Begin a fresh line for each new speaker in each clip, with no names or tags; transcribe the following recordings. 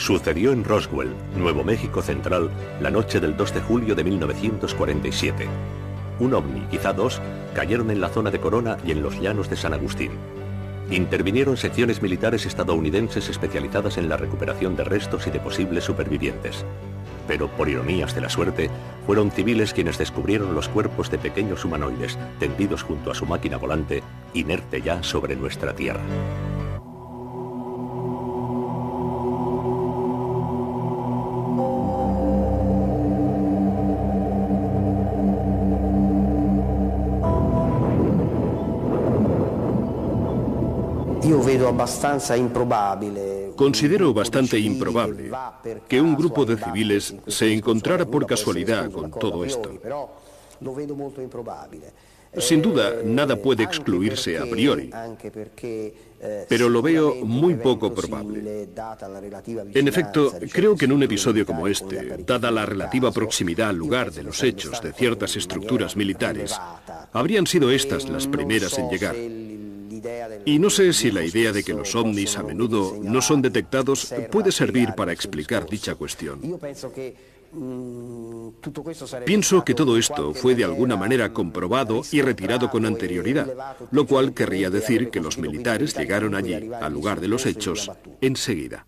Sucedió en Roswell, Nuevo México Central, la noche del 2 de julio de 1947. Un ovni, quizá dos, cayeron en la zona de Corona y en los llanos de San Agustín. Intervinieron secciones militares estadounidenses especializadas en la recuperación de restos y de posibles supervivientes. Pero, por ironías de la suerte, fueron civiles quienes descubrieron los cuerpos de pequeños humanoides tendidos junto a su máquina volante, inerte ya sobre nuestra Tierra.
Considero bastante improbable que un grupo de civiles se encontrara por casualidad con todo esto. Sin duda, nada puede excluirse a priori, pero lo veo muy poco probable. En efecto, creo que en un episodio como este, dada la relativa proximidad al lugar de los hechos de ciertas estructuras militares, habrían sido estas las primeras en llegar. Y no sé si la idea de que los ovnis a menudo no son detectados puede servir para explicar dicha cuestión. Pienso que todo esto fue de alguna manera comprobado y retirado con anterioridad, lo cual querría decir que los militares llegaron allí, al lugar de los hechos, enseguida.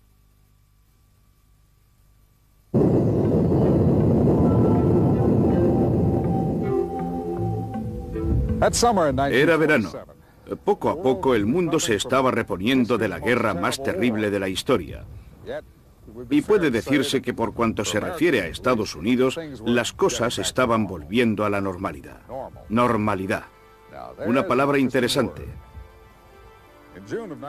Era verano. Poco a poco el mundo se estaba reponiendo de la guerra más terrible de la historia. Y puede decirse que por cuanto se refiere a Estados Unidos, las cosas estaban volviendo a la normalidad. Normalidad. Una palabra interesante.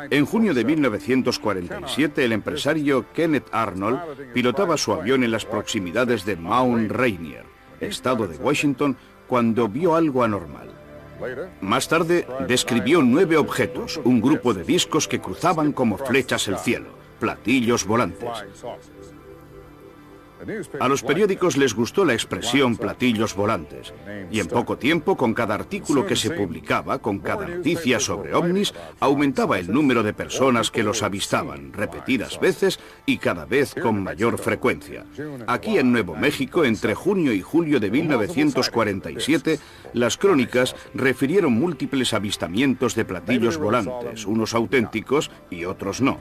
En junio de 1947, el empresario Kenneth Arnold pilotaba su avión en las proximidades de Mount Rainier, estado de Washington, cuando vio algo anormal. Más tarde, describió 9 objetos, un grupo de discos que cruzaban como flechas el cielo, platillos volantes. A los periódicos les gustó la expresión platillos volantes, y en poco tiempo, con cada artículo que se publicaba, con cada noticia sobre ovnis, aumentaba el número de personas que los avistaban, repetidas veces y cada vez con mayor frecuencia. Aquí en Nuevo México, entre junio y julio de 1947, las crónicas refirieron múltiples avistamientos de platillos volantes, unos auténticos y otros no.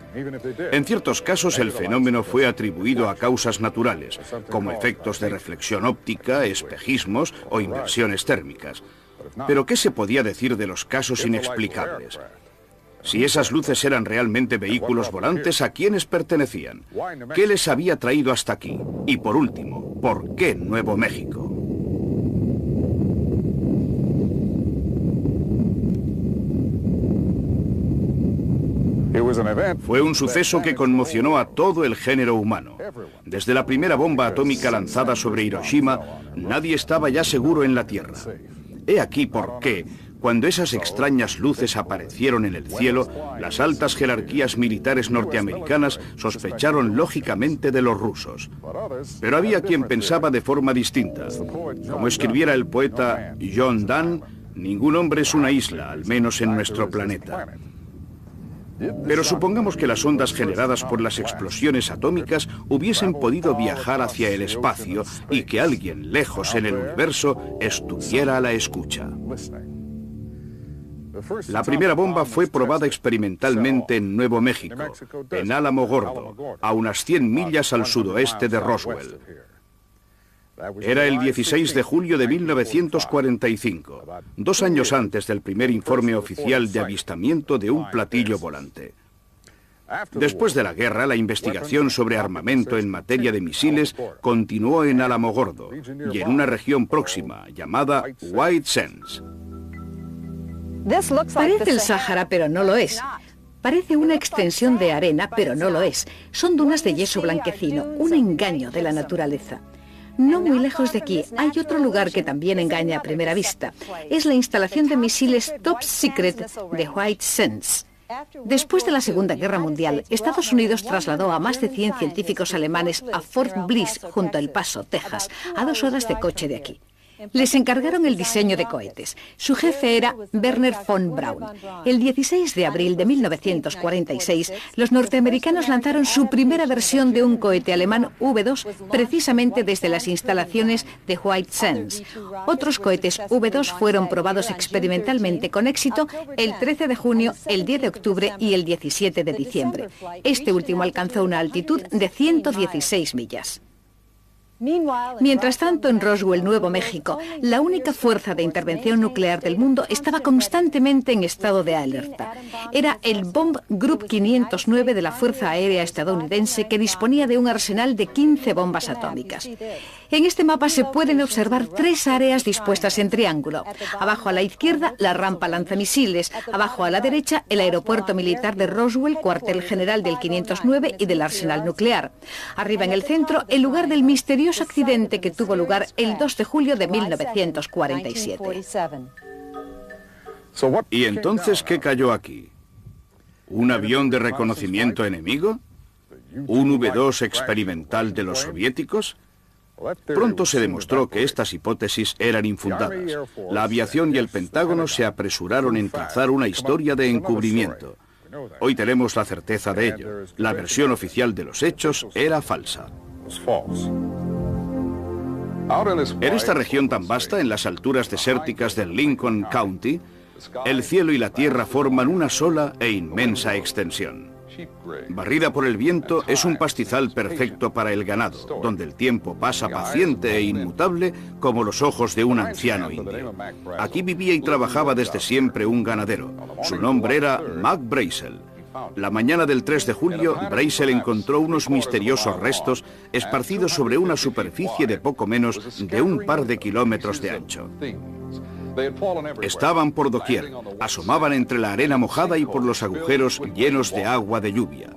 En ciertos casos, el fenómeno fue atribuido a causas naturales, como efectos de reflexión óptica, espejismos o inversiones térmicas. Pero ¿qué se podía decir de los casos inexplicables? Si esas luces eran realmente vehículos volantes, ¿a quiénes pertenecían? ¿Qué les había traído hasta aquí? Y por último, ¿por qué Nuevo México? Fue un suceso que conmocionó a todo el género humano. Desde la primera bomba atómica lanzada sobre Hiroshima, nadie estaba ya seguro en la Tierra. He aquí por qué, cuando esas extrañas luces aparecieron en el cielo, las altas jerarquías militares norteamericanas sospecharon lógicamente de los rusos. Pero había quien pensaba de forma distinta. Como escribiera el poeta John Donne, ningún hombre es una isla, al menos en nuestro planeta. Pero supongamos que las ondas generadas por las explosiones atómicas hubiesen podido viajar hacia el espacio y que alguien lejos en el universo estuviera a la escucha. La primera bomba fue probada experimentalmente en Nuevo México, en Álamo Gordo, a unas 100 millas al sudoeste de Roswell. Era el 16 de julio de 1945, 2 años antes del primer informe oficial de avistamiento de un platillo volante. Después de la guerra, la investigación sobre armamento en materia de misiles continuó en Álamo Gordo y en una región próxima llamada White Sands.
Parece el Sáhara, pero no lo es. Parece una extensión de arena, pero no lo es. Son dunas de yeso blanquecino, un engaño de la naturaleza. No muy lejos de aquí hay otro lugar que también engaña a primera vista. Es la instalación de misiles Top Secret de White Sands. Después de la Segunda Guerra Mundial, Estados Unidos trasladó a más de 100 científicos alemanes a Fort Bliss, junto a El Paso, Texas, a 2 horas de coche de aquí. Les encargaron el diseño de cohetes. Su jefe era Werner von Braun. El 16 de abril de 1946, los norteamericanos lanzaron su primera versión de un cohete alemán V2 precisamente desde las instalaciones de White Sands. Otros cohetes V2 fueron probados experimentalmente con éxito el 13 de junio, el 10 de octubre y el 17 de diciembre. Este último alcanzó una altitud de 116 millas. Mientras tanto, en Roswell, Nuevo México, la única fuerza de intervención nuclear del mundo estaba constantemente en estado de alerta. Era el Bomb Group 509 de la Fuerza Aérea Estadounidense, que disponía de un arsenal de 15 bombas atómicas. En este mapa se pueden observar 3 áreas dispuestas en triángulo. Abajo a la izquierda, la rampa lanzamisiles. Abajo a la derecha, el aeropuerto militar de Roswell, cuartel general del 509 y del arsenal nuclear. Arriba en el centro, el lugar del misterioso accidente que tuvo lugar el 2 de julio de 1947.
¿Y entonces qué cayó aquí? ¿Un avión de reconocimiento enemigo? ¿Un V2 experimental de los soviéticos? Pronto se demostró que estas hipótesis eran infundadas. La aviación y el Pentágono se apresuraron en trazar una historia de encubrimiento. Hoy tenemos la certeza de ello. La versión oficial de los hechos era falsa. En esta región tan vasta, en las alturas desérticas del Lincoln County, el cielo y la tierra forman una sola e inmensa extensión. Barrida por el viento, es un pastizal perfecto para el ganado, donde el tiempo pasa paciente e inmutable como los ojos de un anciano indio. Aquí vivía y trabajaba desde siempre un ganadero. Su nombre era Mac Brazel. La mañana del 3 de julio, Brazel encontró unos misteriosos restos esparcidos sobre una superficie de poco menos de un par de kilómetros de ancho. Estaban por doquier, asomaban entre la arena mojada y por los agujeros llenos de agua de lluvia.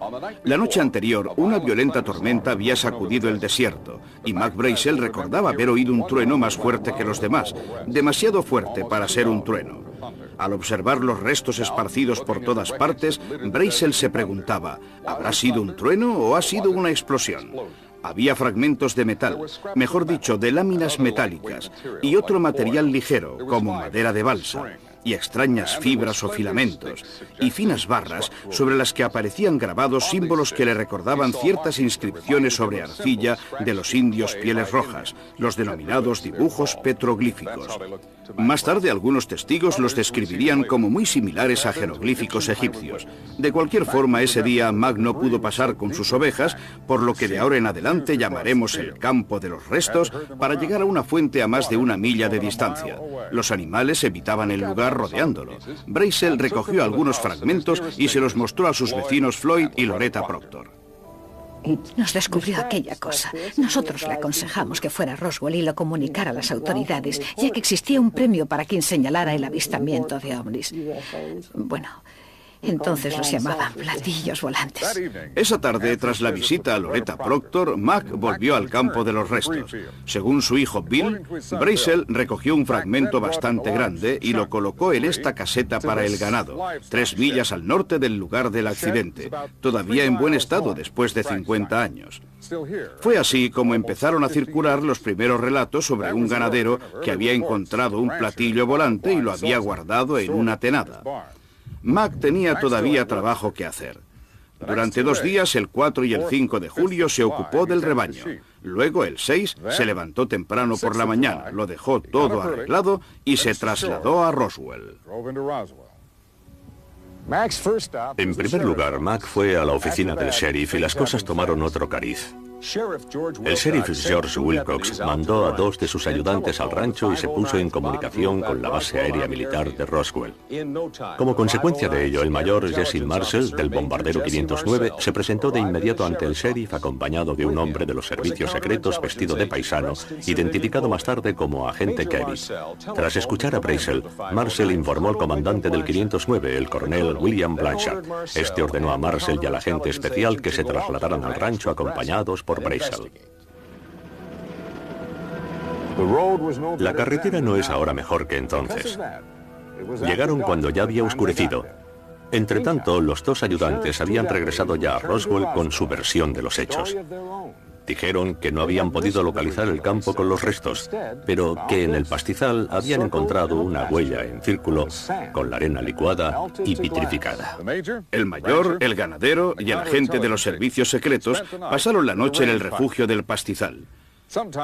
La noche anterior, una violenta tormenta había sacudido el desierto, y Mac Brazel recordaba haber oído un trueno más fuerte que los demás, demasiado fuerte para ser un trueno. Al observar los restos esparcidos por todas partes, Brazel se preguntaba, ¿habrá sido un trueno o ha sido una explosión? Había fragmentos de metal, mejor dicho, de láminas metálicas, y otro material ligero, como madera de balsa, y extrañas fibras o filamentos, y finas barras sobre las que aparecían grabados símbolos que le recordaban ciertas inscripciones sobre arcilla de los indios pieles rojas, los denominados dibujos petroglíficos. Más tarde, algunos testigos los describirían como muy similares a jeroglíficos egipcios. De cualquier forma, ese día Mac no pudo pasar con sus ovejas, por lo que de ahora en adelante llamaremos el campo de los restos para llegar a una fuente a más de 1 milla de distancia. Los animales evitaban el lugar rodeándolo. Brazel recogió algunos fragmentos y se los mostró a sus vecinos Floyd y Loretta Proctor.
Nos descubrió aquella cosa. Nosotros le aconsejamos que fuera a Roswell y lo comunicara a las autoridades, ya que existía un premio para quien señalara el avistamiento de ovnis. Bueno, entonces los llamaban platillos volantes.
Esa tarde, tras la visita a Loretta Proctor, Mac volvió al campo de los restos. Según su hijo Bill, Brazel recogió un fragmento bastante grande y lo colocó en esta caseta para el ganado, 3 millas al norte del lugar del accidente, todavía en buen estado después de 50 años. Fue así como empezaron a circular los primeros relatos sobre un ganadero que había encontrado un platillo volante y lo había guardado en una tenada. Mac tenía todavía trabajo que hacer. Durante 2 días, el 4 y el 5 de julio, se ocupó del rebaño. Luego, el 6, se levantó temprano por la mañana, lo dejó todo arreglado y se trasladó a Roswell.
En primer lugar, Mac fue a la oficina del sheriff y las cosas tomaron otro cariz. El sheriff George Wilcox mandó a 2 de sus ayudantes al rancho y se puso en comunicación con la base aérea militar de Roswell. Como consecuencia de ello, el mayor Jesse Marshall, del bombardero 509, se presentó de inmediato ante el sheriff acompañado de un hombre de los servicios secretos vestido de paisano, identificado más tarde como agente Kevin. Tras escuchar a Brazel, Marshall informó al comandante del 509, el coronel William Blanchard. Este ordenó a Marshall y al agente especial que se trasladaran al rancho acompañados por Brazel. La carretera no es ahora mejor que entonces. Llegaron cuando ya había oscurecido. Entretanto, los 2 ayudantes habían regresado ya a Roswell con su versión de los hechos. Dijeron que no habían podido localizar el campo con los restos, pero que en el pastizal habían encontrado una huella en círculo con la arena licuada y vitrificada.
El mayor, el ganadero y el agente de los servicios secretos pasaron la noche en el refugio del pastizal.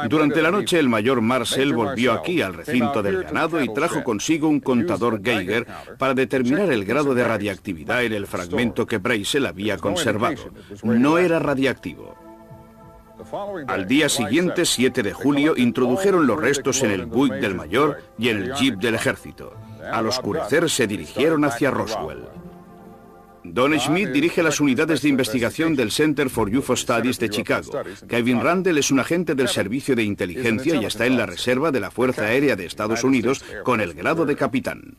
Durante la noche, el mayor Marcel volvió aquí al recinto del ganado y trajo consigo un contador Geiger para determinar el grado de radiactividad en el fragmento que Brazel había conservado. No era radiactivo. Al día siguiente, 7 de julio, introdujeron los restos en el Buick del mayor y en el Jeep del ejército. Al oscurecer se dirigieron hacia Roswell. Don Schmidt dirige las unidades de investigación del Center for UFO Studies de Chicago. Kevin Randle es un agente del servicio de inteligencia y está en la reserva de la Fuerza Aérea de Estados Unidos con el grado de capitán.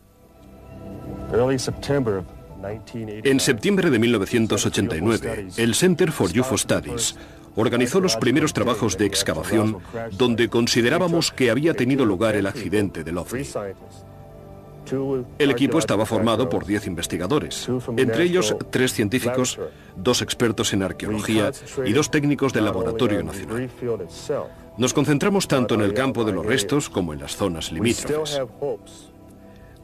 En septiembre de 1989, el Center for UFO Studies organizó los primeros trabajos de excavación donde considerábamos que había tenido lugar el accidente del OVNI. El equipo estaba formado por 10 investigadores, entre ellos 3 científicos, 2 expertos en arqueología y 2 técnicos del Laboratorio Nacional. Nos concentramos tanto en el campo de los restos como en las zonas limítrofes.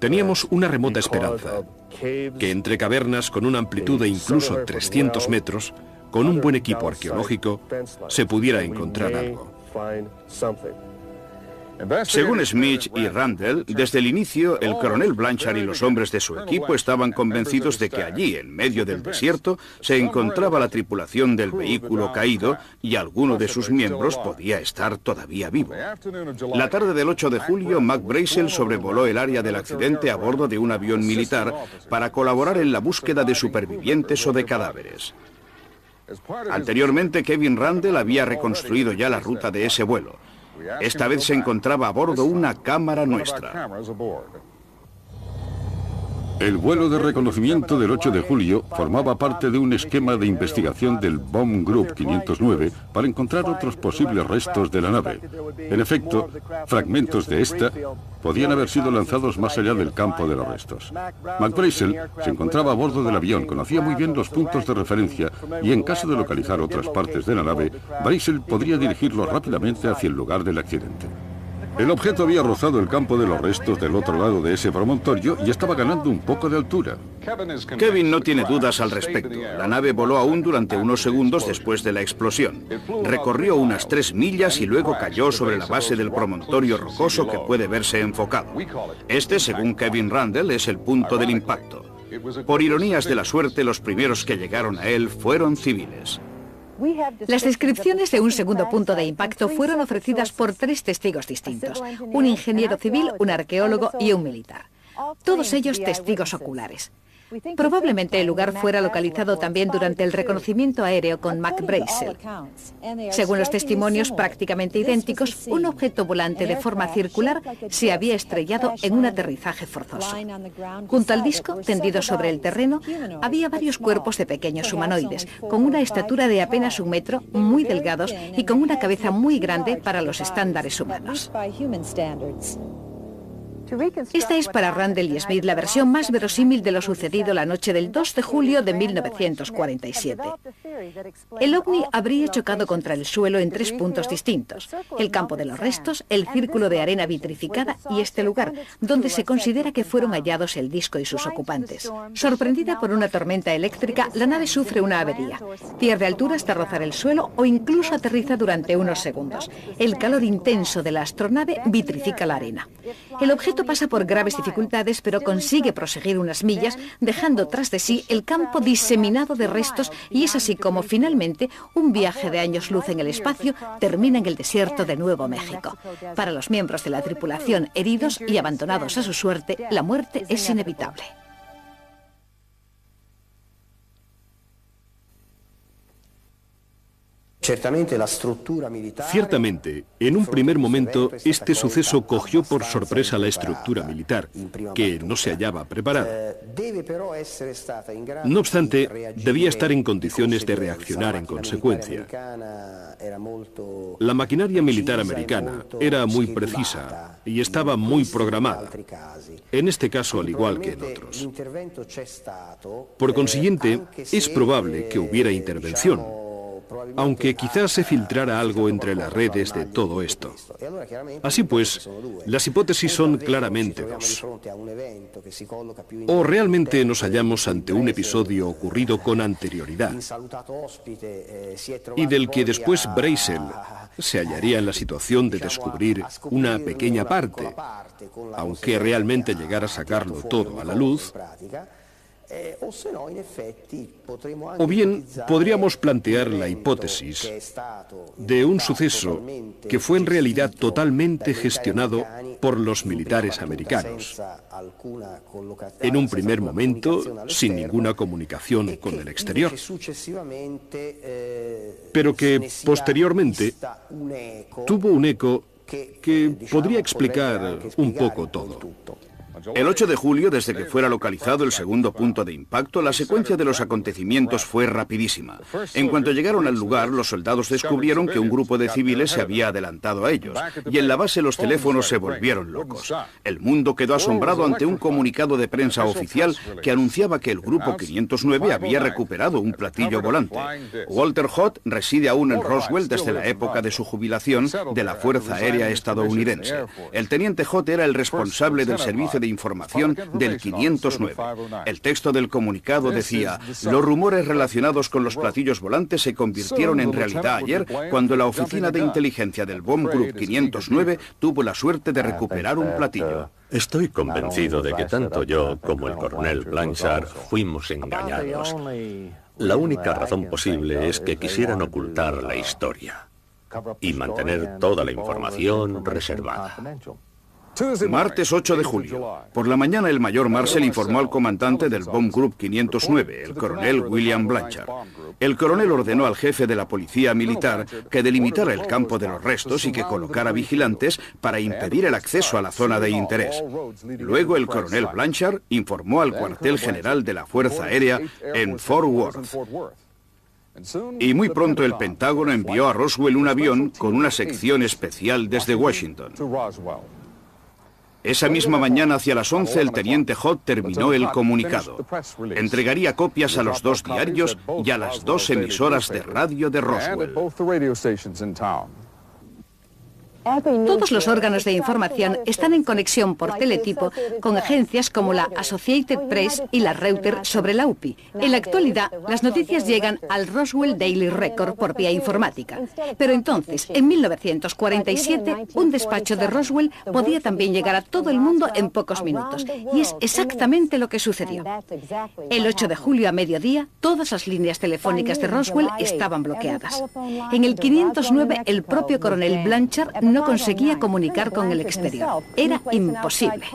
Teníamos una remota esperanza, que entre cavernas con una amplitud de incluso 300 metros, con un buen equipo arqueológico, se pudiera encontrar algo.
Según Smith y Randle, desde el inicio, el coronel Blanchard y los hombres de su equipo estaban convencidos de que allí, en medio del desierto, se encontraba la tripulación del vehículo caído y alguno de sus miembros podía estar todavía vivo. La tarde del 8 de julio, Mac Brazel sobrevoló el área del accidente a bordo de un avión militar para colaborar en la búsqueda de supervivientes o de cadáveres. Anteriormente, Kevin Randle había reconstruido ya la ruta de ese vuelo. Esta vez se encontraba a bordo una cámara nuestra.
El vuelo de reconocimiento del 8 de julio formaba parte de un esquema de investigación del Bomb Group 509 para encontrar otros posibles restos de la nave. En efecto, fragmentos de esta podían haber sido lanzados más allá del campo de los restos. Mac Brazel se encontraba a bordo del avión, conocía muy bien los puntos de referencia y en caso de localizar otras partes de la nave, Brazel podría dirigirlos rápidamente hacia el lugar del accidente. El objeto había rozado el campo de los restos del otro lado de ese promontorio y estaba ganando un poco de altura.
Kevin no tiene dudas al respecto. La nave voló aún durante unos segundos después de la explosión. Recorrió unas 3 millas y luego cayó sobre la base del promontorio rocoso que puede verse enfocado. Este, según Kevin Randle, es el punto del impacto. Por ironías de la suerte, los primeros que llegaron a él fueron civiles.
Las descripciones de un segundo punto de impacto fueron ofrecidas por 3 testigos distintos, un ingeniero civil, un arqueólogo y un militar. Todos ellos testigos oculares. Probablemente el lugar fuera localizado también durante el reconocimiento aéreo con Mac Brazel. Según los testimonios prácticamente idénticos, un objeto volante de forma circular se había estrellado en un aterrizaje forzoso. Junto al disco, tendido sobre el terreno, había varios cuerpos de pequeños humanoides, con una estatura de apenas 1 metro, muy delgados y con una cabeza muy grande para los estándares humanos. Esta es para Randle y Smith la versión más verosímil de lo sucedido la noche del 2 de julio de 1947. El ovni habría chocado contra el suelo en 3 puntos distintos: el campo de los restos, el círculo de arena vitrificada y este lugar, donde se considera que fueron hallados el disco y sus ocupantes. Sorprendida por una tormenta eléctrica, la nave sufre una avería. Pierde altura hasta rozar el suelo o incluso aterriza durante unos segundos. El calor intenso de la astronave vitrifica la arena. El objeto pasa por graves dificultades, pero consigue proseguir unas millas, dejando tras de sí el campo diseminado de restos, y es así como finalmente un viaje de años luz en el espacio termina en el desierto de Nuevo México. Para los miembros de la tripulación heridos y abandonados a su suerte, la muerte es inevitable.
Ciertamente, en un primer momento, este suceso cogió por sorpresa la estructura militar, que no se hallaba preparada. No obstante, debía estar en condiciones de reaccionar en consecuencia. La maquinaria militar americana era muy precisa y estaba muy programada, en este caso al igual que en otros. Por consiguiente, es probable que hubiera intervención, aunque quizás se filtrara algo entre las redes de todo esto. Así pues, las hipótesis son claramente dos. O realmente nos hallamos ante un episodio ocurrido con anterioridad y del que después Brazel se hallaría en la situación de descubrir una pequeña parte, aunque realmente llegara a sacarlo todo a la luz. O bien podríamos plantear la hipótesis de un suceso que fue en realidad totalmente gestionado por los militares americanos, en un primer momento sin ninguna comunicación con el exterior, pero que posteriormente tuvo un eco que podría explicar un poco todo.
El 8 de julio, desde que fuera localizado el segundo punto de impacto, la secuencia de los acontecimientos fue rapidísima. En cuanto llegaron al lugar, los soldados descubrieron que un grupo de civiles se había adelantado a ellos, y en la base los teléfonos se volvieron locos. El mundo quedó asombrado ante un comunicado de prensa oficial que anunciaba que el Grupo 509 había recuperado un platillo volante. Walter Haut reside aún en Roswell desde la época de su jubilación de la Fuerza Aérea estadounidense. El teniente Haut era el responsable del servicio de información del 509. El texto del comunicado decía: los rumores relacionados con los platillos volantes se convirtieron en realidad ayer cuando la oficina de inteligencia del Bomb Group 509 tuvo la suerte de recuperar un platillo.
Estoy convencido de que tanto yo como el coronel Blanchard fuimos engañados. La única razón posible es que quisieran ocultar la historia y mantener toda la información reservada.
Martes 8 de julio. Por la mañana el mayor Marshall informó al comandante del Bomb Group 509, el coronel William Blanchard. El coronel ordenó al jefe de la policía militar que delimitara el campo de los restos y que colocara vigilantes para impedir el acceso a la zona de interés. Luego el coronel Blanchard informó al cuartel general de la Fuerza Aérea en Fort Worth. Y muy pronto el Pentágono envió a Roswell un avión con una sección especial desde Washington. Esa misma mañana, hacia las 11, el teniente Haut terminó el comunicado. Entregaría copias a los 2 diarios y a las 2 emisoras de radio de Roswell.
Todos los órganos de información están en conexión por teletipo con agencias como la Associated Press y la Reuters sobre la UPI. En la actualidad, las noticias llegan al Roswell Daily Record por vía informática. Pero entonces, en 1947, un despacho de Roswell podía también llegar a todo el mundo en pocos minutos. Y es exactamente lo que sucedió. El 8 de julio a mediodía, todas las líneas telefónicas de Roswell estaban bloqueadas. En el 509, el propio coronel Blanchard no conseguía comunicar con el exterior. Era imposible.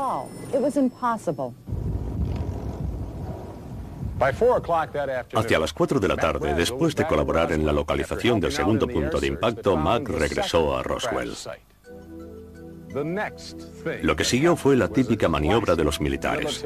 Hacia las 4 de la tarde, después de colaborar en la localización del segundo punto de impacto, Mac regresó a Roswell. Lo que siguió fue la típica maniobra de los militares.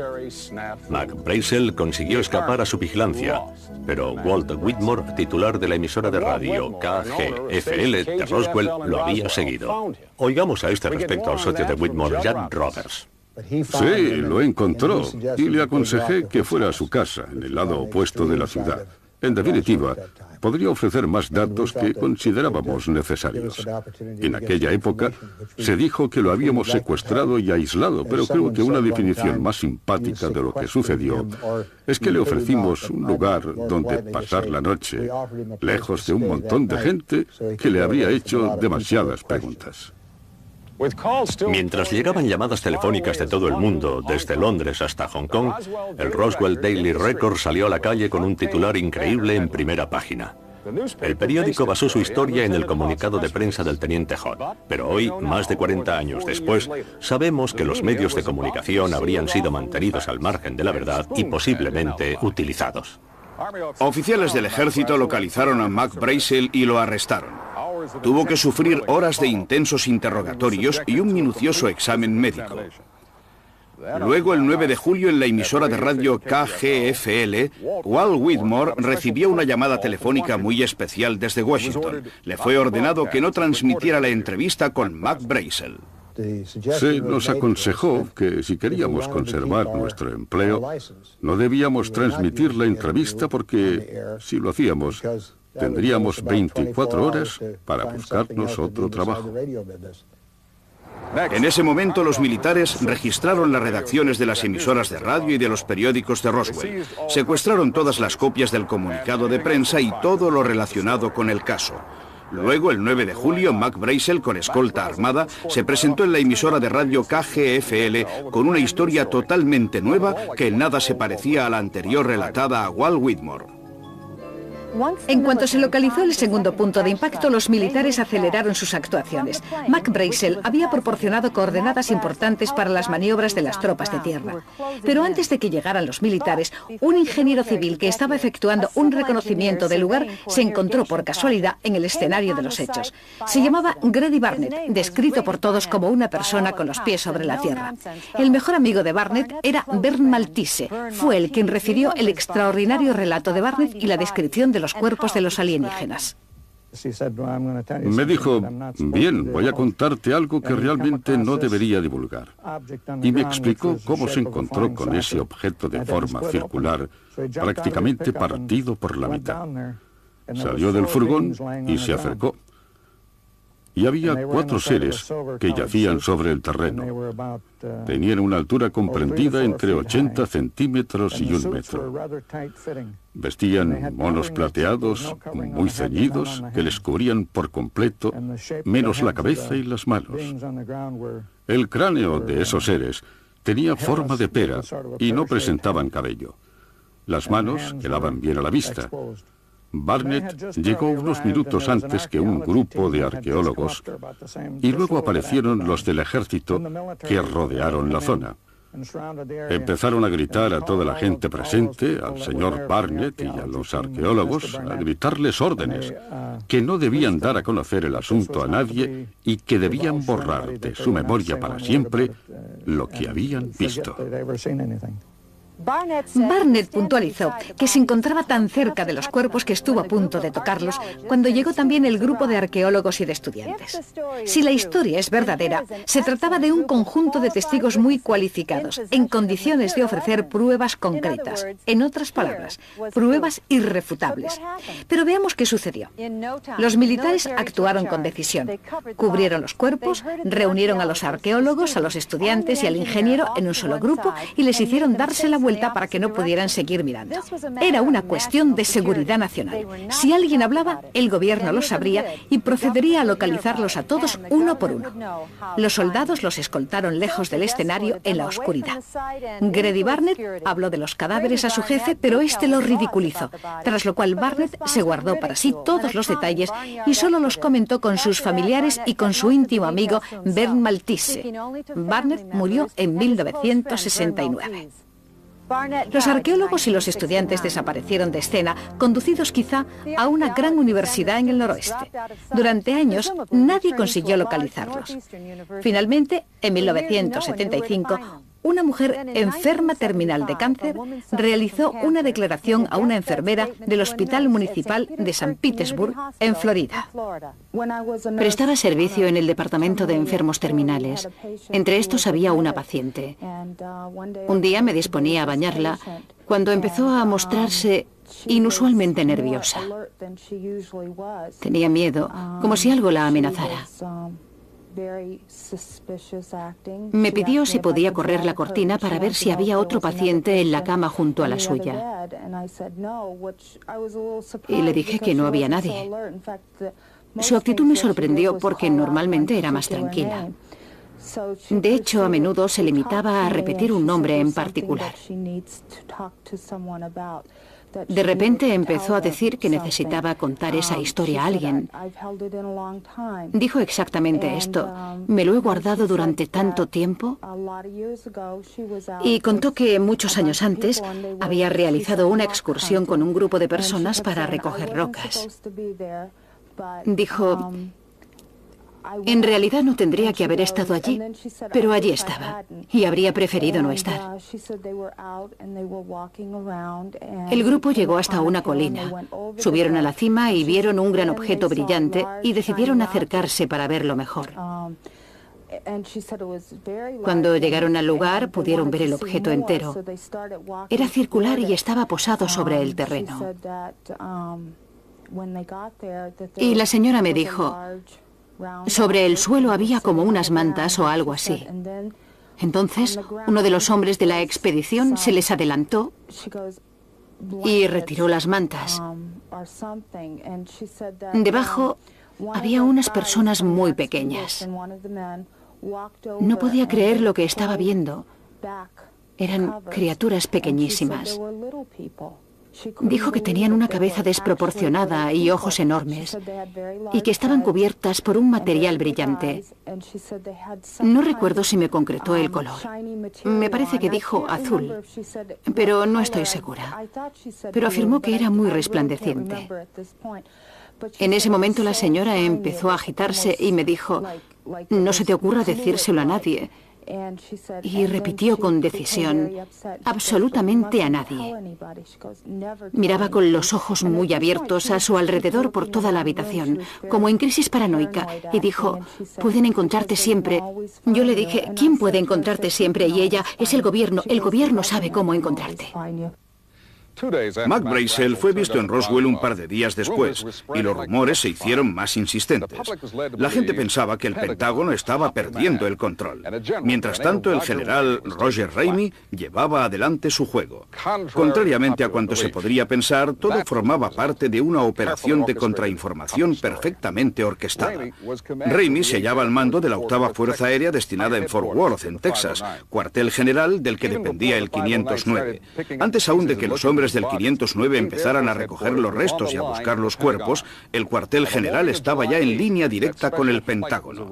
Mac Brazel consiguió escapar a su vigilancia, pero Walt Whitmore, titular de la emisora de radio KGFL de Roswell, lo había seguido. Oigamos a este respecto al socio de Whitmore, Jack Roberts.
Sí, lo encontró y le aconsejé que fuera a su casa, en el lado opuesto de la ciudad. En definitiva, podría ofrecer más datos que considerábamos necesarios. En aquella época se dijo que lo habíamos secuestrado y aislado, pero creo que una definición más simpática de lo que sucedió es que le ofrecimos un lugar donde pasar la noche, lejos de un montón de gente que le habría hecho demasiadas preguntas.
Mientras llegaban llamadas telefónicas de todo el mundo, desde Londres hasta Hong Kong, el Roswell Daily Record salió a la calle con un titular increíble en primera página. El periódico basó su historia en el comunicado de prensa del teniente Haut, pero hoy, más de 40 años después, sabemos que los medios de comunicación habrían sido mantenidos al margen de la verdad y posiblemente utilizados.
Oficiales del ejército localizaron a Mac Brazel y lo arrestaron. Tuvo que sufrir horas de intensos interrogatorios y un minucioso examen médico. Luego, el 9 de julio, en la emisora de radio KGFL, Walt Whitmore recibió una llamada telefónica muy especial desde Washington. Le fue ordenado que no transmitiera la entrevista con Mac Brazel.
Se nos aconsejó que si queríamos conservar nuestro empleo, no debíamos transmitir la entrevista porque, si lo hacíamos, Tendríamos 24 horas para buscarnos otro trabajo.
En ese momento los militares registraron las redacciones de las emisoras de radio y de los periódicos de Roswell. Secuestraron todas las copias del comunicado de prensa y todo lo relacionado con el caso. Luego, el 9 de julio, Mac Brazel, con escolta armada, se presentó en la emisora de radio KGFL con una historia totalmente nueva que en nada se parecía a la anterior relatada a Walt Whitmore.
En cuanto se localizó el segundo punto de impacto, los militares aceleraron sus actuaciones. Mac Brazel había proporcionado coordenadas importantes para las maniobras de las tropas de tierra. Pero antes de que llegaran los militares, un ingeniero civil que estaba efectuando un reconocimiento del lugar se encontró por casualidad en el escenario de los hechos. Se llamaba Grady Barnett, descrito por todos como una persona con los pies sobre la tierra. El mejor amigo de Barnett era Bern Maltese. Fue él quien refirió el extraordinario relato de Barnett y la descripción de los cuerpos de los alienígenas.
Me dijo, bien, voy a contarte algo que realmente no debería divulgar. Y me explicó cómo se encontró con ese objeto de forma circular, prácticamente partido por la mitad. Salió del furgón y se acercó. Y había 4 seres que yacían sobre el terreno. Tenían una altura comprendida entre 80 centímetros y 1 metro. Vestían monos plateados, muy ceñidos, que les cubrían por completo, menos la cabeza y las manos. El cráneo de esos seres tenía forma de pera y no presentaban cabello. Las manos quedaban bien a la vista. Barnett llegó unos minutos antes que un grupo de arqueólogos y luego aparecieron los del ejército que rodearon la zona. Empezaron a gritar a toda la gente presente, al señor Barnett y a los arqueólogos, a gritarles órdenes, que no debían dar a conocer el asunto a nadie y que debían borrar de su memoria para siempre lo que habían visto.
Barnett puntualizó que se encontraba tan cerca de los cuerpos que estuvo a punto de tocarlos cuando llegó también el grupo de arqueólogos y de estudiantes. Si la historia es verdadera, se trataba de un conjunto de testigos muy cualificados, en condiciones de ofrecer pruebas concretas. En otras palabras, pruebas irrefutables. Pero veamos qué sucedió. Los militares actuaron con decisión. Cubrieron los cuerpos, reunieron a los arqueólogos, a los estudiantes y al ingeniero en un solo grupo y les hicieron darse la vuelta para que no pudieran seguir mirando. Era una cuestión de seguridad nacional. Si alguien hablaba, el gobierno lo sabría y procedería a localizarlos a todos uno por uno. Los soldados los escoltaron lejos del escenario en la oscuridad. Grady Barnett habló de los cadáveres a su jefe, pero este lo ridiculizó, tras lo cual Barnett se guardó para sí todos los detalles y solo los comentó con sus familiares y con su íntimo amigo Bern Maltese. Barnett murió en 1969. Los arqueólogos y los estudiantes desaparecieron de escena, conducidos quizá a una gran universidad en el noroeste. Durante años, nadie consiguió localizarlos. Finalmente, en 1975, una mujer enferma terminal de cáncer realizó una declaración a una enfermera del Hospital Municipal de San Petersburg, en Florida.
Prestaba servicio en el departamento de enfermos terminales. Entre estos había una paciente. Un día me disponía a bañarla cuando empezó a mostrarse inusualmente nerviosa. Tenía miedo, como si algo la amenazara. Me pidió si podía correr la cortina para ver si había otro paciente en la cama junto a la suya. Y le dije que no había nadie. Su actitud me sorprendió porque normalmente era más tranquila. De hecho, a menudo se limitaba a repetir un nombre en particular. De repente empezó a decir que necesitaba contar esa historia a alguien. Dijo exactamente esto. ¿Me lo he guardado durante tanto tiempo? Y contó que muchos años antes había realizado una excursión con un grupo de personas para recoger rocas. Dijo, en realidad no tendría que haber estado allí, pero allí estaba, y habría preferido no estar. El grupo llegó hasta una colina. Subieron a la cima y vieron un gran objeto brillante y decidieron acercarse para verlo mejor. Cuando llegaron al lugar, pudieron ver el objeto entero. Era circular y estaba posado sobre el terreno. Y la señora me dijo, sobre el suelo había como unas mantas o algo así. Entonces, uno de los hombres de la expedición se les adelantó y retiró las mantas. Debajo había unas personas muy pequeñas. No podía creer lo que estaba viendo. Eran criaturas pequeñísimas. Dijo que tenían una cabeza desproporcionada y ojos enormes, y que estaban cubiertas por un material brillante. No recuerdo si me concretó el color. Me parece que dijo azul, pero no estoy segura. Pero afirmó que era muy resplandeciente. En ese momento la señora empezó a agitarse y me dijo, no se te ocurra decírselo a nadie. Y repitió con decisión, absolutamente a nadie. Miraba con los ojos muy abiertos a su alrededor por toda la habitación, como en crisis paranoica, y dijo, pueden encontrarte siempre. Yo le dije, ¿quién puede encontrarte siempre? Y ella, es el gobierno sabe cómo encontrarte.
Mac Brazel fue visto en Roswell un par de días después, y los rumores se hicieron más insistentes. La gente pensaba que el Pentágono estaba perdiendo el control. Mientras tanto, el general Roger Ramey llevaba adelante su juego. Contrariamente a cuanto se podría pensar, todo formaba parte de una operación de contrainformación perfectamente orquestada. Ramey se hallaba al mando de la 8ª Fuerza Aérea destinada en Fort Worth, en Texas, cuartel general del que dependía el 509. Antes aún de que los hombres del 509 empezaran a recoger los restos y a buscar los cuerpos, el cuartel general estaba ya en línea directa con el Pentágono.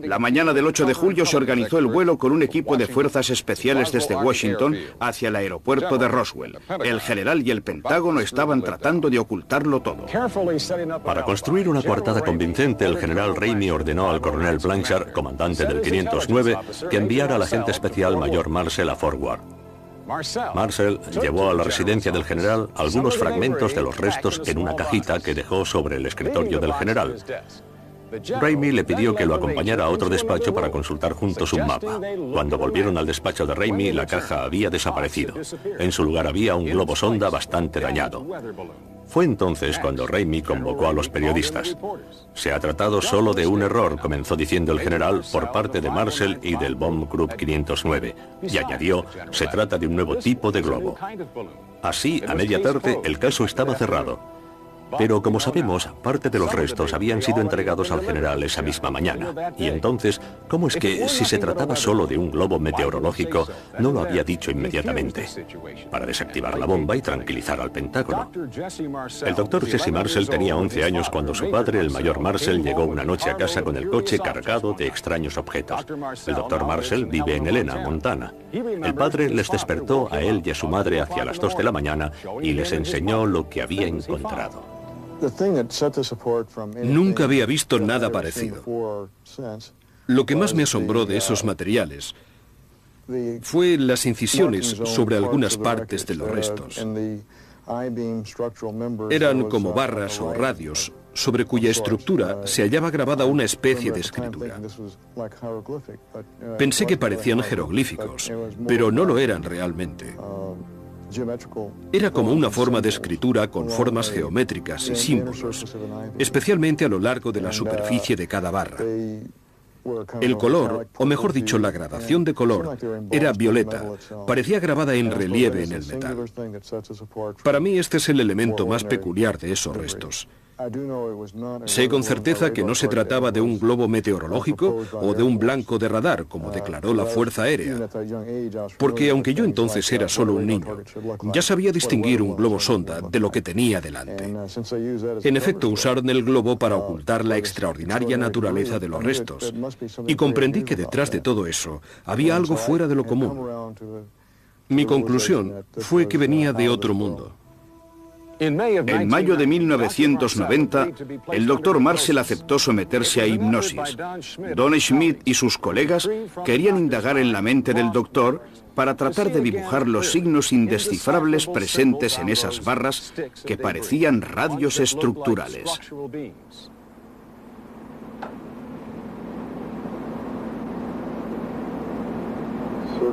La mañana del 8 de julio se organizó el vuelo con un equipo de fuerzas especiales desde Washington hacia el aeropuerto de Roswell. El general y el Pentágono estaban tratando de ocultarlo todo.
Para construir una coartada convincente, el general Ramey ordenó al coronel Blanchard, comandante del 509, que enviara al agente especial mayor Marcel a Fort Worth. Marcel llevó a la residencia del general algunos fragmentos de los restos en una cajita que dejó sobre el escritorio del general. Ramey le pidió que lo acompañara a otro despacho para consultar juntos un mapa. Cuando volvieron al despacho de Ramey, la caja había desaparecido. En su lugar había un globo sonda bastante dañado. Fue entonces cuando Ramey convocó a los periodistas. Se ha tratado solo de un error, comenzó diciendo el general, por parte de Marcel y del Bomb Group 509. Y añadió, se trata de un nuevo tipo de globo. Así, a media tarde, el caso estaba cerrado. Pero, como sabemos, parte de los restos habían sido entregados al general esa misma mañana. Y entonces, ¿cómo es que, si se trataba solo de un globo meteorológico, no lo había dicho inmediatamente? Para desactivar la bomba y tranquilizar al Pentágono. El doctor Jesse Marcel tenía 11 años cuando su padre, el mayor Marcel, llegó una noche a casa con el coche cargado de extraños objetos. El doctor Marcel vive en Helena, Montana. El padre les despertó a él y a su madre hacia las 2 de la mañana y les enseñó lo que había encontrado.
Nunca había visto nada parecido. Lo que más me asombró de esos materiales fue las incisiones sobre algunas partes de los restos. Eran como barras o radios sobre cuya estructura se hallaba grabada una especie de escritura. Pensé que parecían jeroglíficos, pero no lo eran realmente. Era como una forma de escritura con formas geométricas y símbolos, especialmente a lo largo de la superficie de cada barra. El color, o mejor dicho, la gradación de color, era violeta, parecía grabada en relieve en el metal. Para mí este es el elemento más peculiar de esos restos. Sé con certeza que no se trataba de un globo meteorológico o de un blanco de radar, como declaró la Fuerza Aérea. Porque aunque yo entonces era solo un niño, ya sabía distinguir un globo sonda de lo que tenía delante. En efecto, usaron el globo para ocultar la extraordinaria naturaleza de los restos. Y comprendí que detrás de todo eso había algo fuera de lo común. Mi conclusión fue que venía de otro mundo.
En mayo de 1990, el doctor Marcel aceptó someterse a hipnosis. Don Schmidt y sus colegas querían indagar en la mente del doctor para tratar de dibujar los signos indescifrables presentes en esas barras que parecían radios estructurales.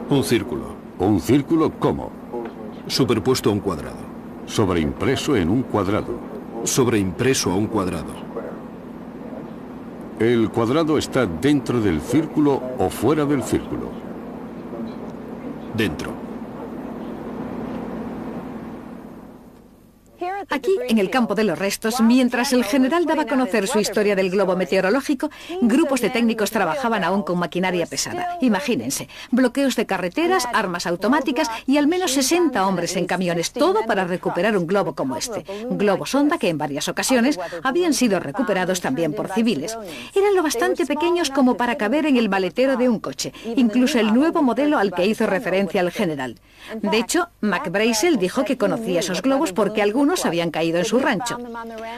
Un círculo.
¿Un círculo cómo?
Superpuesto a un cuadrado.
Sobreimpreso en un cuadrado.
sobreimpreso a un cuadrado.
El cuadrado está dentro del círculo o fuera del círculo.
Dentro.
Aquí, en el campo de los restos, mientras el general daba a conocer su historia del globo meteorológico, grupos de técnicos trabajaban aún con maquinaria pesada. Imagínense, bloqueos de carreteras, armas automáticas y al menos 60 hombres en camiones, todo para recuperar un globo como este. Globos sonda que en varias ocasiones habían sido recuperados también por civiles. Eran lo bastante pequeños como para caber en el maletero de un coche, incluso el nuevo modelo al que hizo referencia el general. De hecho, McBrazel dijo que conocía esos globos porque algunos habían caído en su rancho.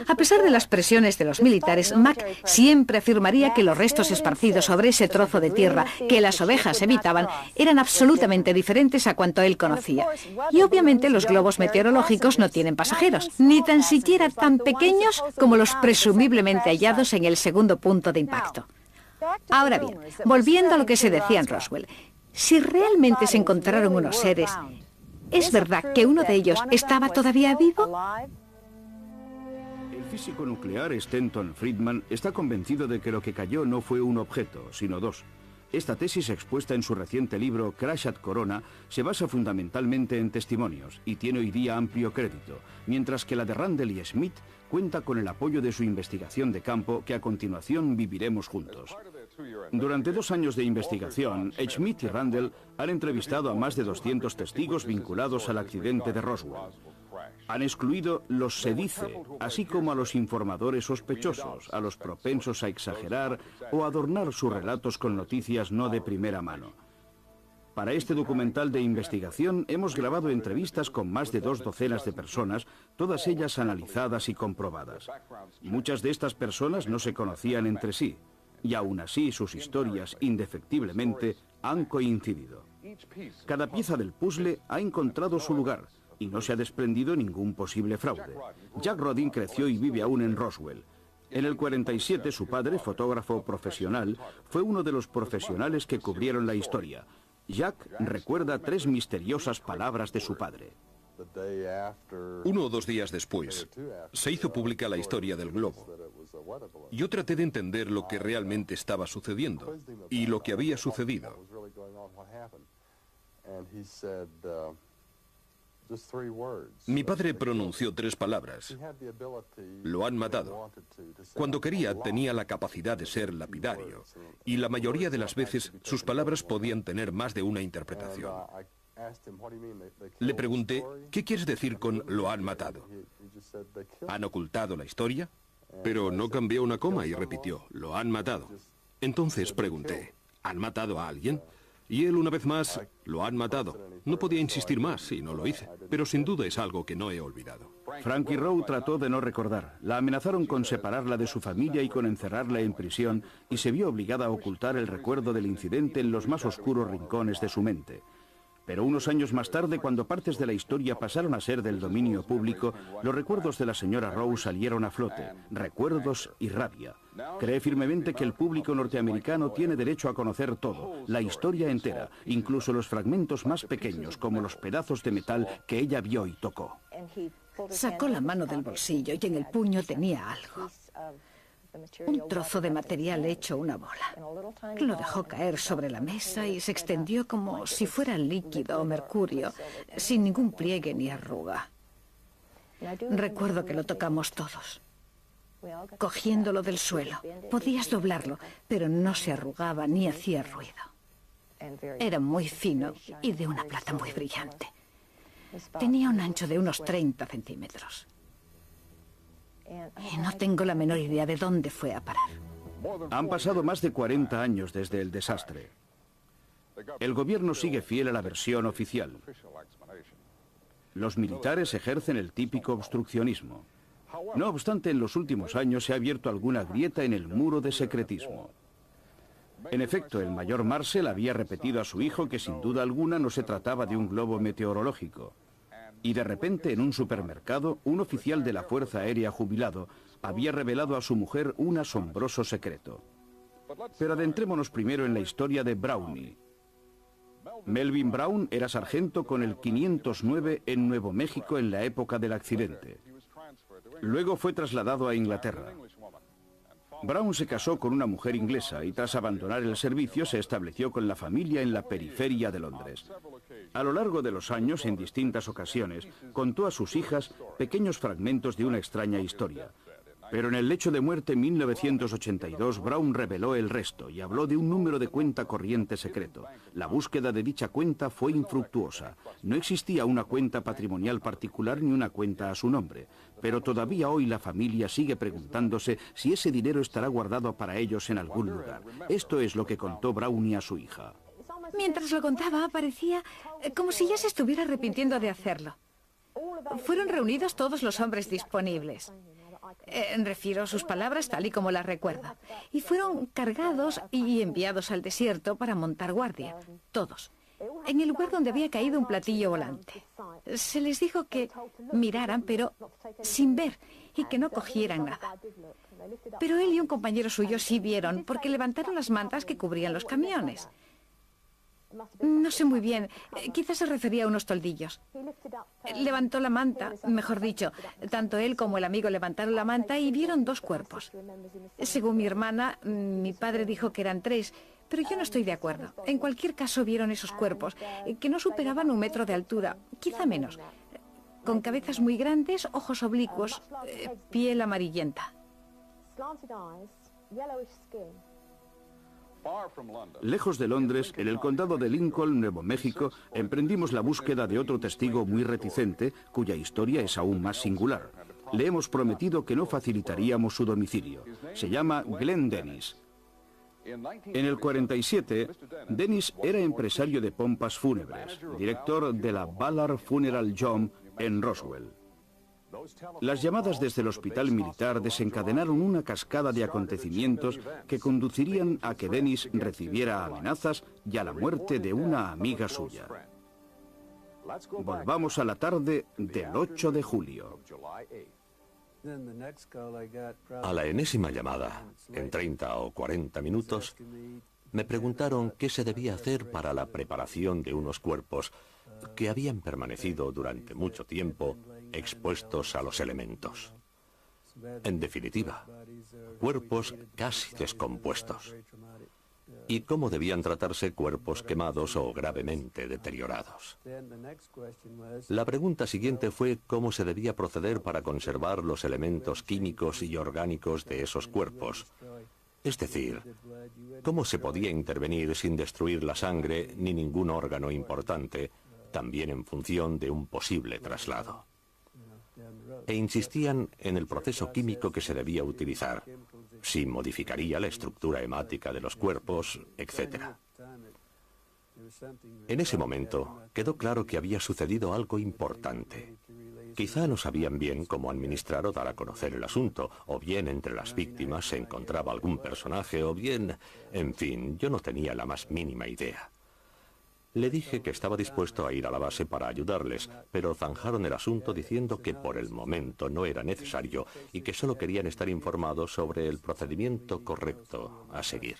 A pesar de las presiones de los militares, Mac siempre afirmaría que los restos esparcidos sobre ese trozo de tierra que las ovejas evitaban eran absolutamente diferentes a cuanto él conocía. Y obviamente los globos meteorológicos no tienen pasajeros, ni tan siquiera tan pequeños como los presumiblemente hallados en el segundo punto de impacto. Ahora bien, volviendo a lo que se decía en Roswell, si realmente se encontraron unos seres, ¿es verdad que uno de ellos estaba todavía vivo?
El físico nuclear Stanton Friedman está convencido de que lo que cayó no fue un objeto, sino dos. Esta tesis, expuesta en su reciente libro Crash at Corona, se basa fundamentalmente en testimonios y tiene hoy día amplio crédito, mientras que la de Randall y Schmitt cuenta con el apoyo de su investigación de campo que a continuación viviremos juntos. Durante 2 años de investigación, Schmitt y Randall han entrevistado a más de 200 testigos vinculados al accidente de Roswell. Han excluido los se dice, así como a los informadores sospechosos, a los propensos a exagerar o adornar sus relatos con noticias no de primera mano. Para este documental de investigación hemos grabado entrevistas con más de 2 docenas de personas, todas ellas analizadas y comprobadas. Muchas de estas personas no se conocían entre sí, y aún así sus historias indefectiblemente han coincidido. Cada pieza del puzzle ha encontrado su lugar y no se ha desprendido ningún posible fraude. Jack Rodin creció y vive aún en Roswell. En el 47 su padre, fotógrafo profesional, fue uno de los profesionales que cubrieron la historia. Jack recuerda 3 misteriosas palabras de su padre.
1 o 2 días después, se hizo pública la historia del globo. Yo traté de entender lo que realmente estaba sucediendo y lo que había sucedido. Mi padre pronunció 3 palabras. Lo han matado. Cuando quería, tenía la capacidad de ser lapidario, y la mayoría de las veces sus palabras podían tener más de una interpretación. Le pregunté, ¿qué quieres decir con lo han matado? ¿Han ocultado la historia? Pero no cambió una coma y repitió, lo han matado. Entonces pregunté, ¿han matado a alguien? Y él una vez más, lo han matado. No podía insistir más y no lo hice, pero sin duda es algo que no he olvidado.
Frankie Rowe trató de no recordar. La amenazaron con separarla de su familia y con encerrarla en prisión, y se vio obligada a ocultar el recuerdo del incidente en los más oscuros rincones de su mente. Pero unos años más tarde, cuando partes de la historia pasaron a ser del dominio público, los recuerdos de la señora Rowe salieron a flote, recuerdos y rabia. Cree firmemente que el público norteamericano tiene derecho a conocer todo, la historia entera, incluso los fragmentos más pequeños, como los pedazos de metal que ella vio y tocó.
Sacó la mano del bolsillo y en el puño tenía algo. Un trozo de material hecho una bola. Lo dejó caer sobre la mesa y se extendió como si fuera líquido o mercurio, sin ningún pliegue ni arruga. Recuerdo que lo tocamos todos, cogiéndolo del suelo. Podías doblarlo, pero no se arrugaba ni hacía ruido. Era muy fino y de una plata muy brillante. Tenía un ancho de unos 30 centímetros. Y no tengo la menor idea de dónde fue a parar.
Han pasado más de 40 años desde el desastre. El gobierno sigue fiel a la versión oficial. Los militares ejercen el típico obstruccionismo. No obstante, en los últimos años se ha abierto alguna grieta en el muro de secretismo. En efecto, el mayor Marshall había repetido a su hijo que sin duda alguna no se trataba de un globo meteorológico. Y de repente, en un supermercado, un oficial de la Fuerza Aérea jubilado había revelado a su mujer un asombroso secreto. Pero adentrémonos primero en la historia de Brownie. Melvin Brown era sargento con el 509 en Nuevo México en la época del accidente. Luego fue trasladado a Inglaterra. Brown se casó con una mujer inglesa y tras abandonar el servicio se estableció con la familia en la periferia de Londres. A lo largo de los años, en distintas ocasiones, contó a sus hijas pequeños fragmentos de una extraña historia. Pero en el lecho de muerte en 1982, Brown reveló el resto y habló de un número de cuenta corriente secreto. La búsqueda de dicha cuenta fue infructuosa. No existía una cuenta patrimonial particular ni una cuenta a su nombre. Pero todavía hoy la familia sigue preguntándose si ese dinero estará guardado para ellos en algún lugar. Esto es lo que contó Brownie a su hija.
Mientras lo contaba, parecía como si ya se estuviera arrepintiendo de hacerlo. Fueron reunidos todos los hombres disponibles. Refiero sus palabras tal y como las recuerdo. Y fueron cargados y enviados al desierto para montar guardia. Todos. En el lugar donde había caído un platillo volante. Se les dijo que miraran, pero sin ver, y que no cogieran nada. Pero él y un compañero suyo sí vieron, porque levantaron las mantas que cubrían los camiones. No sé muy bien, quizás se refería a unos toldillos. Levantó la manta, mejor dicho, tanto él como el amigo levantaron la manta y vieron 2 cuerpos. Según mi hermana, mi padre dijo que eran 3, pero yo no estoy de acuerdo. En cualquier caso vieron esos cuerpos, que no superaban 1 metro de altura, quizá menos, con cabezas muy grandes, ojos oblicuos, piel amarillenta.
Lejos de Londres, en el condado de Lincoln, Nuevo México, emprendimos la búsqueda de otro testigo muy reticente, cuya historia es aún más singular. Le hemos prometido que no facilitaríamos su domicilio. Se llama Glenn Dennis. En el 47, Dennis era empresario de pompas fúnebres, director de la Ballard Funeral Home en Roswell. Las llamadas desde el hospital militar desencadenaron una cascada de acontecimientos que conducirían a que Dennis recibiera amenazas y a la muerte de una amiga suya. Volvamos a la tarde del 8 de julio.
A la enésima llamada, en 30 o 40 minutos, me preguntaron qué se debía hacer para la preparación de unos cuerpos que habían permanecido durante mucho tiempo expuestos a los elementos. En definitiva, cuerpos casi descompuestos. Y cómo debían tratarse cuerpos quemados o gravemente deteriorados. La pregunta siguiente fue cómo se debía proceder para conservar los elementos químicos y orgánicos de esos cuerpos. Es decir, cómo se podía intervenir sin destruir la sangre ni ningún órgano importante, también en función de un posible traslado. E insistían en el proceso químico que se debía utilizar, si modificaría la estructura hemática de los cuerpos, etc. En ese momento quedó claro que había sucedido algo importante. Quizá no sabían bien cómo administrar o dar a conocer el asunto, o bien entre las víctimas se encontraba algún personaje, o bien, en fin, yo no tenía la más mínima idea. Le dije que estaba dispuesto a ir a la base para ayudarles, pero zanjaron el asunto diciendo que por el momento no era necesario y que solo querían estar informados sobre el procedimiento correcto a seguir.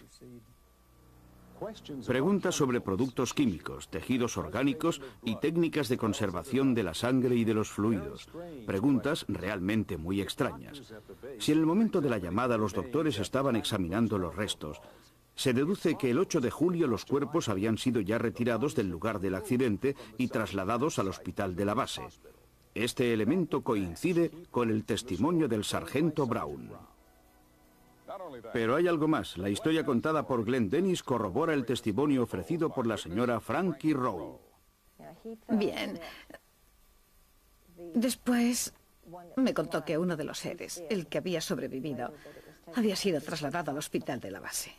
Preguntas sobre productos químicos, tejidos orgánicos y técnicas de conservación de la sangre y de los fluidos. Preguntas realmente muy extrañas. Si en el momento de la llamada los doctores estaban examinando los restos, se deduce que el 8 de julio los cuerpos habían sido ya retirados del lugar del accidente y trasladados al hospital de la base. Este elemento coincide con el testimonio del sargento Brown. Pero hay algo más. La historia contada por Glenn Dennis corrobora el testimonio ofrecido por la señora Frankie Rowe.
Bien. Después me contó que uno de los seres, el que había sobrevivido, había sido trasladado al hospital de la base.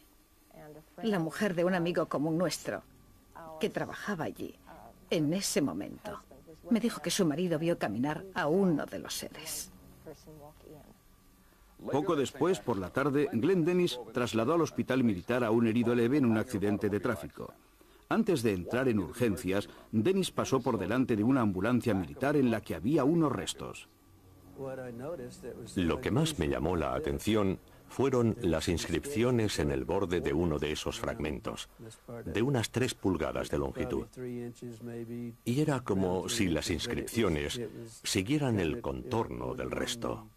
La mujer de un amigo común nuestro, que trabajaba allí, en ese momento, me dijo que su marido vio caminar a uno de los seres.
Poco después, por la tarde, Glenn Dennis trasladó al hospital militar a un herido leve en un accidente de tráfico. Antes de entrar en urgencias, Dennis pasó por delante de una ambulancia militar en la que había unos restos.
Lo que más me llamó la atención fueron las inscripciones en el borde de uno de esos fragmentos, de unas 3 pulgadas de longitud. Y era como si las inscripciones siguieran el contorno del resto.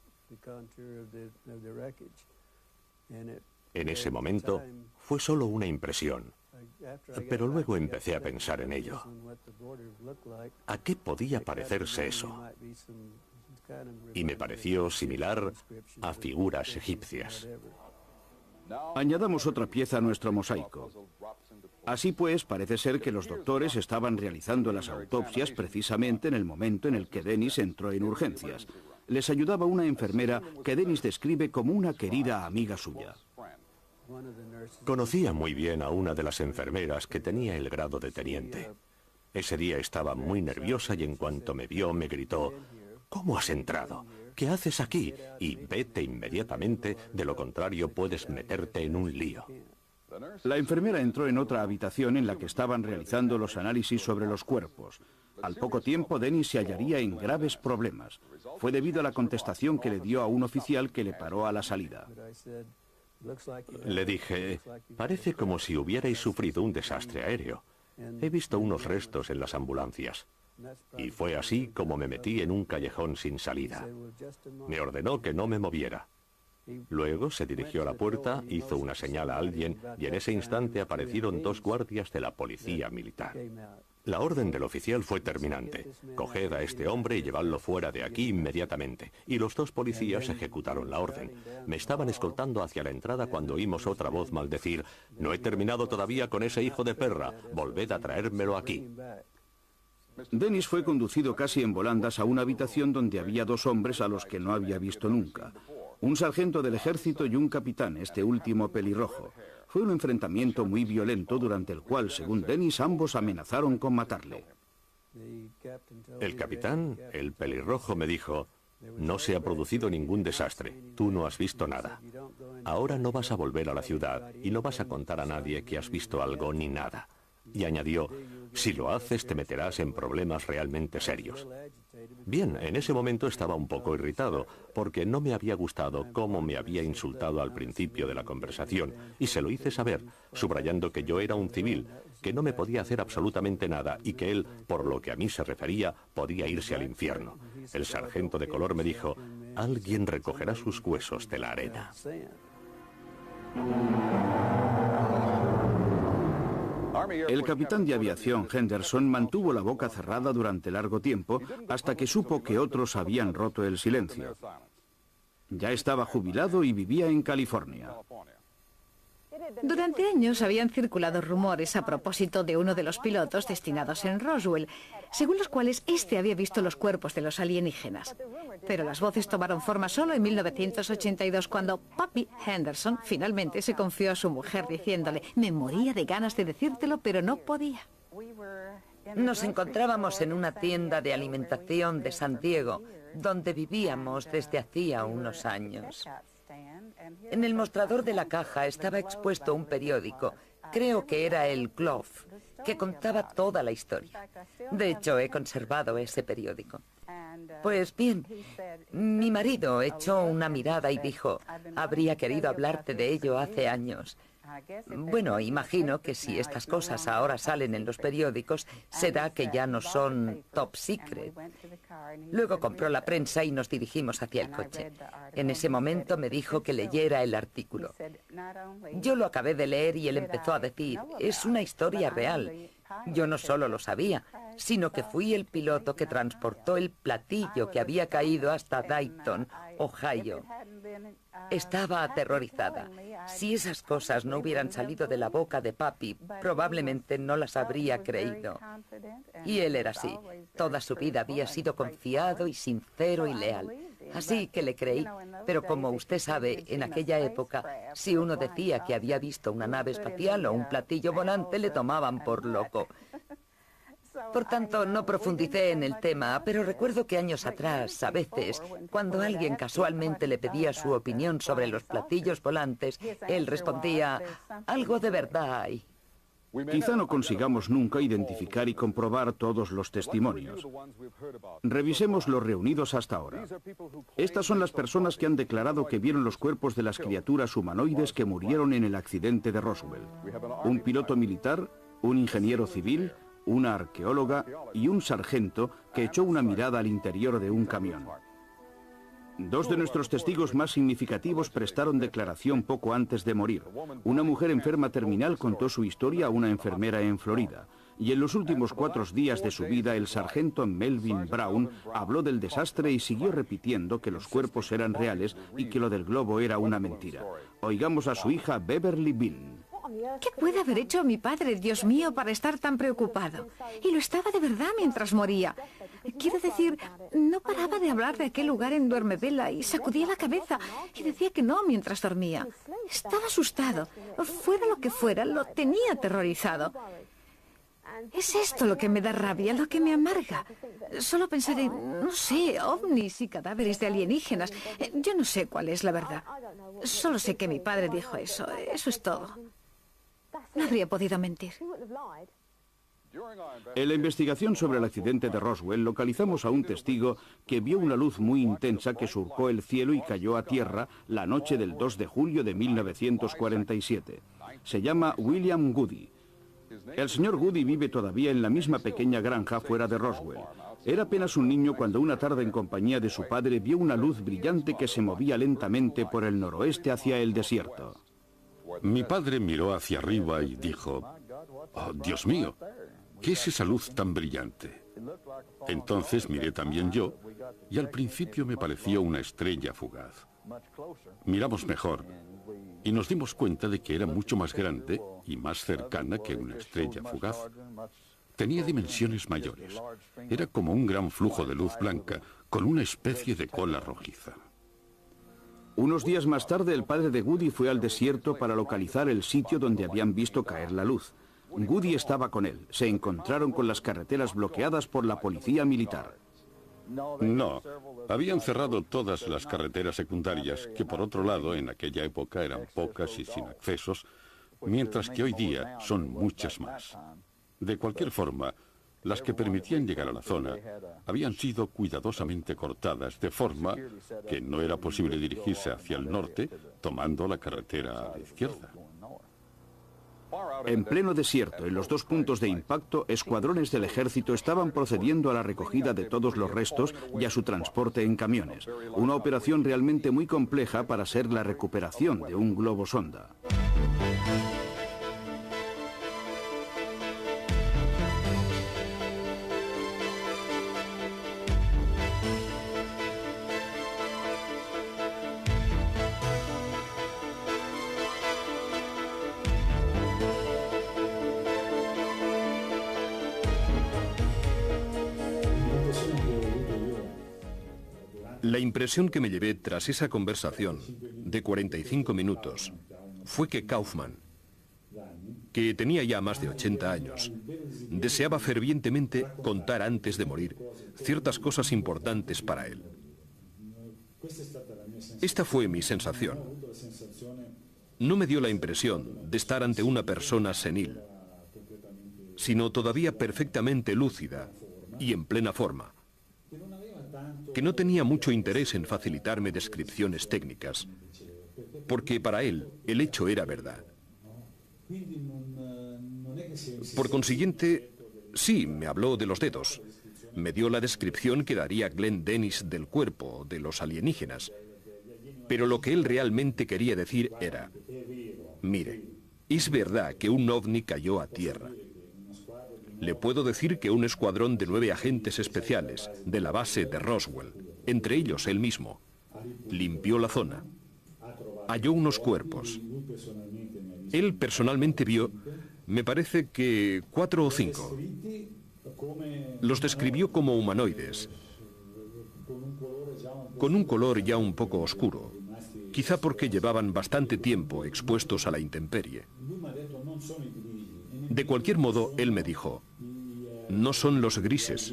En ese momento fue solo una impresión, pero luego empecé a pensar en ello. ¿A qué podía parecerse eso? Y me pareció similar a figuras egipcias.
Añadamos otra pieza a nuestro mosaico. Así pues, parece ser que los doctores estaban realizando las autopsias precisamente en el momento en el que Dennis entró en urgencias. Les ayudaba una enfermera que Dennis describe como una querida amiga suya.
Conocía muy bien a una de las enfermeras que tenía el grado de teniente. Ese día estaba muy nerviosa y en cuanto me vio me gritó: ¿cómo has entrado? ¿Qué haces aquí? Y vete inmediatamente, de lo contrario puedes meterte en un lío.
La enfermera entró en otra habitación en la que estaban realizando los análisis sobre los cuerpos. Al poco tiempo, Dennis se hallaría en graves problemas. Fue debido a la contestación que le dio a un oficial que le paró a la salida.
Le dije: parece como si hubierais sufrido un desastre aéreo. He visto unos restos en las ambulancias. Y fue así como me metí en un callejón sin salida. Me ordenó que no me moviera. Luego se dirigió a la puerta, hizo una señal a alguien y en ese instante aparecieron 2 guardias de la policía militar. La orden del oficial fue terminante: coged a este hombre y llevadlo fuera de aquí inmediatamente. Y los 2 policías ejecutaron la orden. Me estaban escoltando hacia la entrada cuando oímos otra voz maldecir: no he terminado todavía con ese hijo de perra, volved a traérmelo aquí.
Dennis fue conducido casi en volandas a una habitación donde había 2 hombres a los que no había visto nunca. Un sargento del ejército y un capitán, este último pelirrojo. Fue un enfrentamiento muy violento durante el cual, según Dennis, ambos amenazaron con matarle.
El capitán, el pelirrojo, me dijo: no se ha producido ningún desastre, tú no has visto nada. Ahora no vas a volver a la ciudad y no vas a contar a nadie que has visto algo ni nada. Y añadió: si lo haces te meterás en problemas realmente serios. Bien, en ese momento estaba un poco irritado, porque no me había gustado cómo me había insultado al principio de la conversación, y se lo hice saber, subrayando que yo era un civil, que no me podía hacer absolutamente nada, y que él, por lo que a mí se refería, podía irse al infierno. El sargento de color me dijo: alguien recogerá sus huesos de la arena.
El capitán de aviación Henderson mantuvo la boca cerrada durante largo tiempo hasta que supo que otros habían roto el silencio. Ya estaba jubilado y vivía en California.
Durante años habían circulado rumores a propósito de uno de los pilotos destinados en Roswell, según los cuales este había visto los cuerpos de los alienígenas. Pero las voces tomaron forma solo en 1982, cuando Pappy Henderson finalmente se confió a su mujer diciéndole: me moría de ganas de decírtelo, pero no podía.
Nos encontrábamos en una tienda de alimentación de San Diego, donde vivíamos desde hacía unos años. En el mostrador de la caja estaba expuesto un periódico, creo que era el Globe, que contaba toda la historia. De hecho, he conservado ese periódico. Pues bien, mi marido echó una mirada y dijo: habría querido hablarte de ello hace años. Bueno, imagino que si estas cosas ahora salen en los periódicos, será que ya no son top secret. Luego compró la prensa y nos dirigimos hacia el coche. En ese momento me dijo que leyera el artículo. Yo lo acabé de leer y él empezó a decir: es una historia real. Yo no solo lo sabía, sino que fui el piloto que transportó el platillo que había caído hasta Dayton, Ohio. Estaba aterrorizada. Si esas cosas no hubieran salido de la boca de Papi, probablemente no las habría creído. Y él era así. Toda su vida había sido confiado y sincero y leal. Así que le creí. Pero como usted sabe, en aquella época, si uno decía que había visto una nave espacial o un platillo volante, le tomaban por loco. Por tanto, no profundicé en el tema, pero recuerdo que años atrás, a veces, cuando alguien casualmente le pedía su opinión sobre los platillos volantes, él respondía: algo de verdad hay.
Quizá no consigamos nunca identificar y comprobar todos los testimonios. Revisemos los reunidos hasta ahora. Estas son las personas que han declarado que vieron los cuerpos de las criaturas humanoides que murieron en el accidente de Roswell. Un piloto militar, un ingeniero civil, una arqueóloga y un sargento que echó una mirada al interior de un camión. Dos de nuestros testigos más significativos prestaron declaración poco antes de morir. Una mujer enferma terminal contó su historia a una enfermera en Florida. Y en los últimos 4 días de su vida, el sargento Melvin Brown habló del desastre y siguió repitiendo que los cuerpos eran reales y que lo del globo era una mentira. Oigamos a su hija Beverly Bean.
¿Qué puede haber hecho mi padre, Dios mío, para estar tan preocupado? Y lo estaba de verdad mientras moría. Quiero decir, no paraba de hablar de aquel lugar en Duermevela y sacudía la cabeza y decía que no mientras dormía. Estaba asustado. Fuera lo que fuera, lo tenía aterrorizado. Es esto lo que me da rabia, lo que me amarga. Solo pensar en, no sé, ovnis y cadáveres de alienígenas. Yo no sé cuál es la verdad. Solo sé que mi padre dijo eso. Eso es todo. No habría podido mentir.
En la investigación sobre el accidente de Roswell localizamos a un testigo que vio una luz muy intensa que surcó el cielo y cayó a tierra la noche del 2 de julio de 1947. Se llama William Goody. El señor Goody vive todavía en la misma pequeña granja fuera de Roswell. Era apenas un niño cuando una tarde en compañía de su padre vio una luz brillante que se movía lentamente por el noroeste hacia el desierto.
Mi padre miró hacia arriba y dijo, «Oh, Dios mío, ¿qué es esa luz tan brillante?» Entonces miré también yo, y al principio me pareció una estrella fugaz. Miramos mejor, y nos dimos cuenta de que era mucho más grande y más cercana que una estrella fugaz. Tenía dimensiones mayores. Era como un gran flujo de luz blanca, con una especie de cola rojiza.
Unos días más tarde, el padre de Goody fue al desierto para localizar el sitio donde habían visto caer la luz. Goody estaba con él. Se encontraron con las carreteras bloqueadas por la policía militar.
No, habían cerrado todas las carreteras secundarias, que por otro lado, en aquella época eran pocas y sin accesos, mientras que hoy día son muchas más. De cualquier forma, las que permitían llegar a la zona habían sido cuidadosamente cortadas, de forma que no era posible dirigirse hacia el norte tomando la carretera a la izquierda.
En pleno desierto, en los 2 puntos de impacto, escuadrones del ejército estaban procediendo a la recogida de todos los restos y a su transporte en camiones. Una operación realmente muy compleja para ser la recuperación de un globo sonda.
La impresión que me llevé tras esa conversación de 45 minutos fue que Kaufman, que tenía ya más de 80 años, deseaba fervientemente contar antes de morir ciertas cosas importantes para él. Esta fue mi sensación. No me dio la impresión de estar ante una persona senil, sino todavía perfectamente lúcida y en plena forma, que no tenía mucho interés en facilitarme descripciones técnicas, porque para él el hecho era verdad. Por consiguiente, sí, me habló de los dedos. Me dio la descripción que daría Glenn Dennis del cuerpo, de los alienígenas. Pero lo que él realmente quería decir era, mire, es verdad que un ovni cayó a tierra. Le puedo decir que un escuadrón de 9 agentes especiales de la base de Roswell, entre ellos él mismo, limpió la zona, halló unos cuerpos. Él personalmente vio, me parece que 4 o 5. Los describió como humanoides, con un color ya un poco oscuro, quizá porque llevaban bastante tiempo expuestos a la intemperie. De cualquier modo, él me dijo, no son los grises,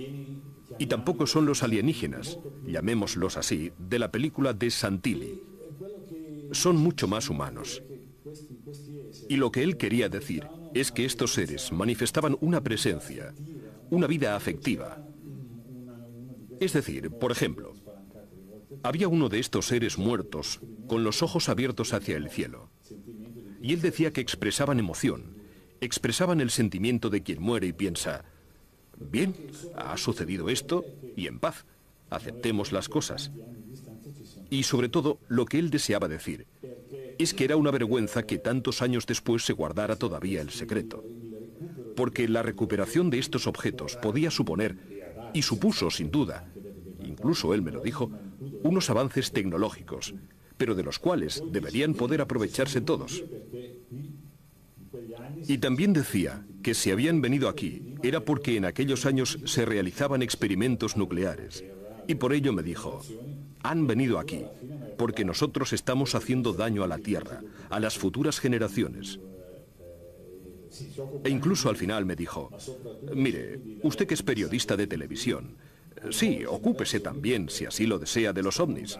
y tampoco son los alienígenas, llamémoslos así, de la película de Santilli. Son mucho más humanos. Y lo que él quería decir es que estos seres manifestaban una presencia, una vida afectiva. Es decir, por ejemplo, había uno de estos seres muertos con los ojos abiertos hacia el cielo. Y él decía que expresaban emoción, expresaban el sentimiento de quien muere y piensa, bien, ha sucedido esto y en paz, aceptemos las cosas. Y sobre todo, lo que él deseaba decir es que era una vergüenza que tantos años después se guardara todavía el secreto. Porque la recuperación de estos objetos podía suponer, y supuso sin duda, incluso él me lo dijo, unos avances tecnológicos, pero de los cuales deberían poder aprovecharse todos. Y también decía que si habían venido aquí era porque en aquellos años se realizaban experimentos nucleares. Y por ello me dijo, han venido aquí porque nosotros estamos haciendo daño a la Tierra, a las futuras generaciones. E incluso al final me dijo, mire, usted que es periodista de televisión, sí, ocúpese también, si así lo desea, de los ovnis,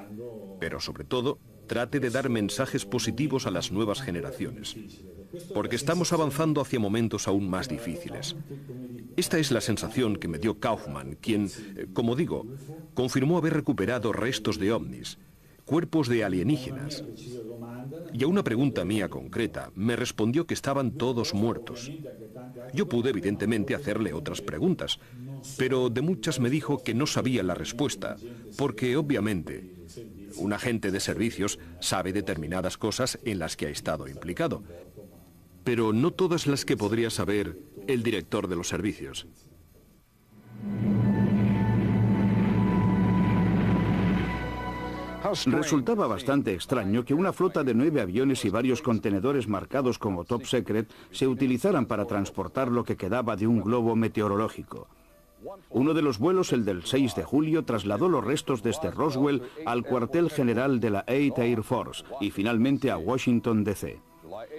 pero sobre todo, trate de dar mensajes positivos a las nuevas generaciones, porque estamos avanzando hacia momentos aún más difíciles. Esta es la sensación que me dio Kaufman, quien, como digo, confirmó haber recuperado restos de ovnis, cuerpos de alienígenas. Y a una pregunta mía concreta, me respondió que estaban todos muertos. Yo pude, evidentemente, hacerle otras preguntas, pero de muchas me dijo que no sabía la respuesta, porque, obviamente, un agente de servicios sabe determinadas cosas en las que ha estado implicado, pero no todas las que podría saber el director de los servicios.
Resultaba bastante extraño que una flota de 9 aviones y varios contenedores marcados como Top Secret se utilizaran para transportar lo que quedaba de un globo meteorológico. Uno de los vuelos, el del 6 de julio, trasladó los restos desde Roswell al cuartel general de la 8th Air Force y finalmente a Washington, D.C.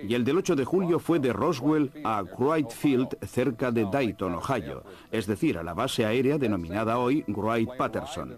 Y el del 8 de julio fue de Roswell a Wright Field, cerca de Dayton, Ohio, es decir, a la base aérea denominada hoy Wright-Patterson.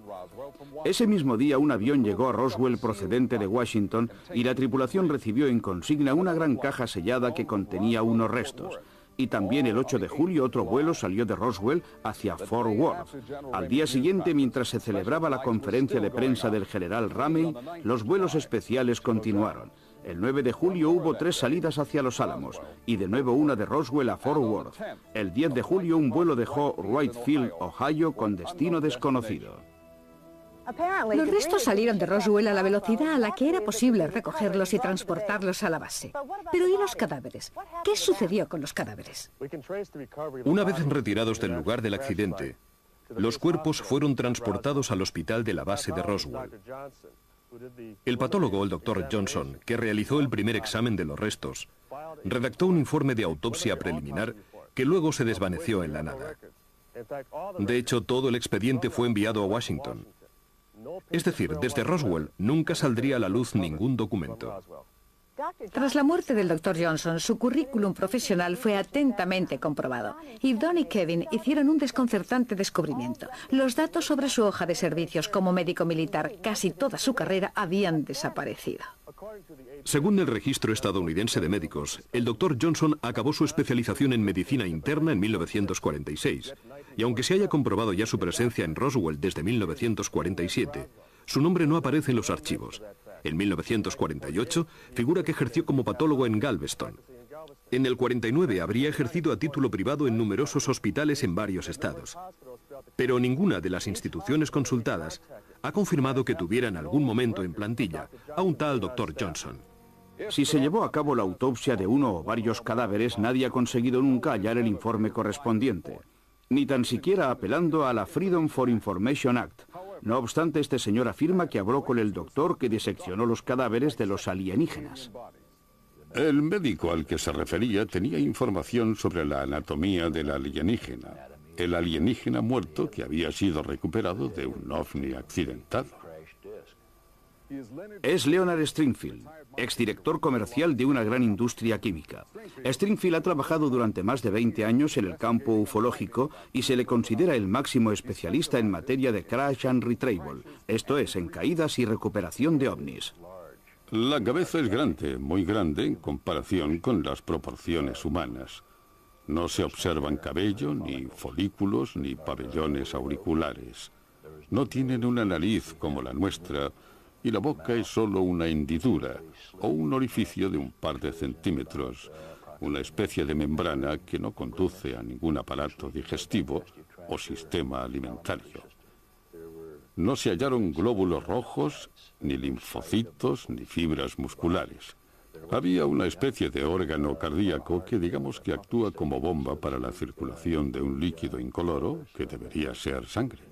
Ese mismo día un avión llegó a Roswell procedente de Washington y la tripulación recibió en consigna una gran caja sellada que contenía unos restos. Y también el 8 de julio otro vuelo salió de Roswell hacia Fort Worth. Al día siguiente, mientras se celebraba la conferencia de prensa del general Ramey, los vuelos especiales continuaron. El 9 de julio hubo 3 salidas hacia Los Álamos y de nuevo una de Roswell a Fort Worth. El 10 de julio un vuelo dejó Wright Field, Ohio, con destino desconocido.
Los restos salieron de Roswell a la velocidad a la que era posible recogerlos y transportarlos a la base. Pero ¿y los cadáveres? ¿Qué sucedió con los cadáveres?
Una vez retirados del lugar del accidente, los cuerpos fueron transportados al hospital de la base de Roswell. El patólogo, el Dr. Johnson, que realizó el primer examen de los restos, redactó un informe de autopsia preliminar que luego se desvaneció en la nada. De hecho, todo el expediente fue enviado a Washington. Es decir, desde Roswell nunca saldría a la luz ningún documento.
Tras la muerte del Dr. Johnson, su currículum profesional fue atentamente comprobado. Y Don y Kevin hicieron un desconcertante descubrimiento. Los datos sobre su hoja de servicios como médico militar, casi toda su carrera, habían desaparecido.
Según el registro estadounidense de médicos, el Dr. Johnson acabó su especialización en medicina interna en 1946. Y aunque se haya comprobado ya su presencia en Roswell desde 1947, su nombre no aparece en los archivos. En 1948 figura que ejerció como patólogo en Galveston. En el 49 habría ejercido a título privado en numerosos hospitales en varios estados. Pero ninguna de las instituciones consultadas ha confirmado que tuviera en algún momento en plantilla a un tal Dr. Johnson.
Si se llevó a cabo la autopsia de uno o varios cadáveres, nadie ha conseguido nunca hallar el informe correspondiente, ni tan siquiera apelando a la Freedom for Information Act. No obstante, este señor afirma que habló con el doctor que diseccionó los cadáveres de los alienígenas.
El médico al que se refería tenía información sobre la anatomía del alienígena, el alienígena muerto que había sido recuperado de un ovni accidentado.
Es Leonard Stringfield, exdirector comercial de una gran industria química. Stringfield ha trabajado durante más de 20 años en el campo ufológico y se le considera el máximo especialista en materia de crash and retrieval, esto es, en caídas y recuperación de ovnis.
La cabeza es grande, muy grande en comparación con las proporciones humanas. No se observan cabello, ni folículos, ni pabellones auriculares. No tienen una nariz como la nuestra y la boca es solo una hendidura o un orificio de un par de centímetros, una especie de membrana que no conduce a ningún aparato digestivo o sistema alimentario. No se hallaron glóbulos rojos, ni linfocitos, ni fibras musculares. Había una especie de órgano cardíaco que digamos que actúa como bomba para la circulación de un líquido incoloro que debería ser sangre.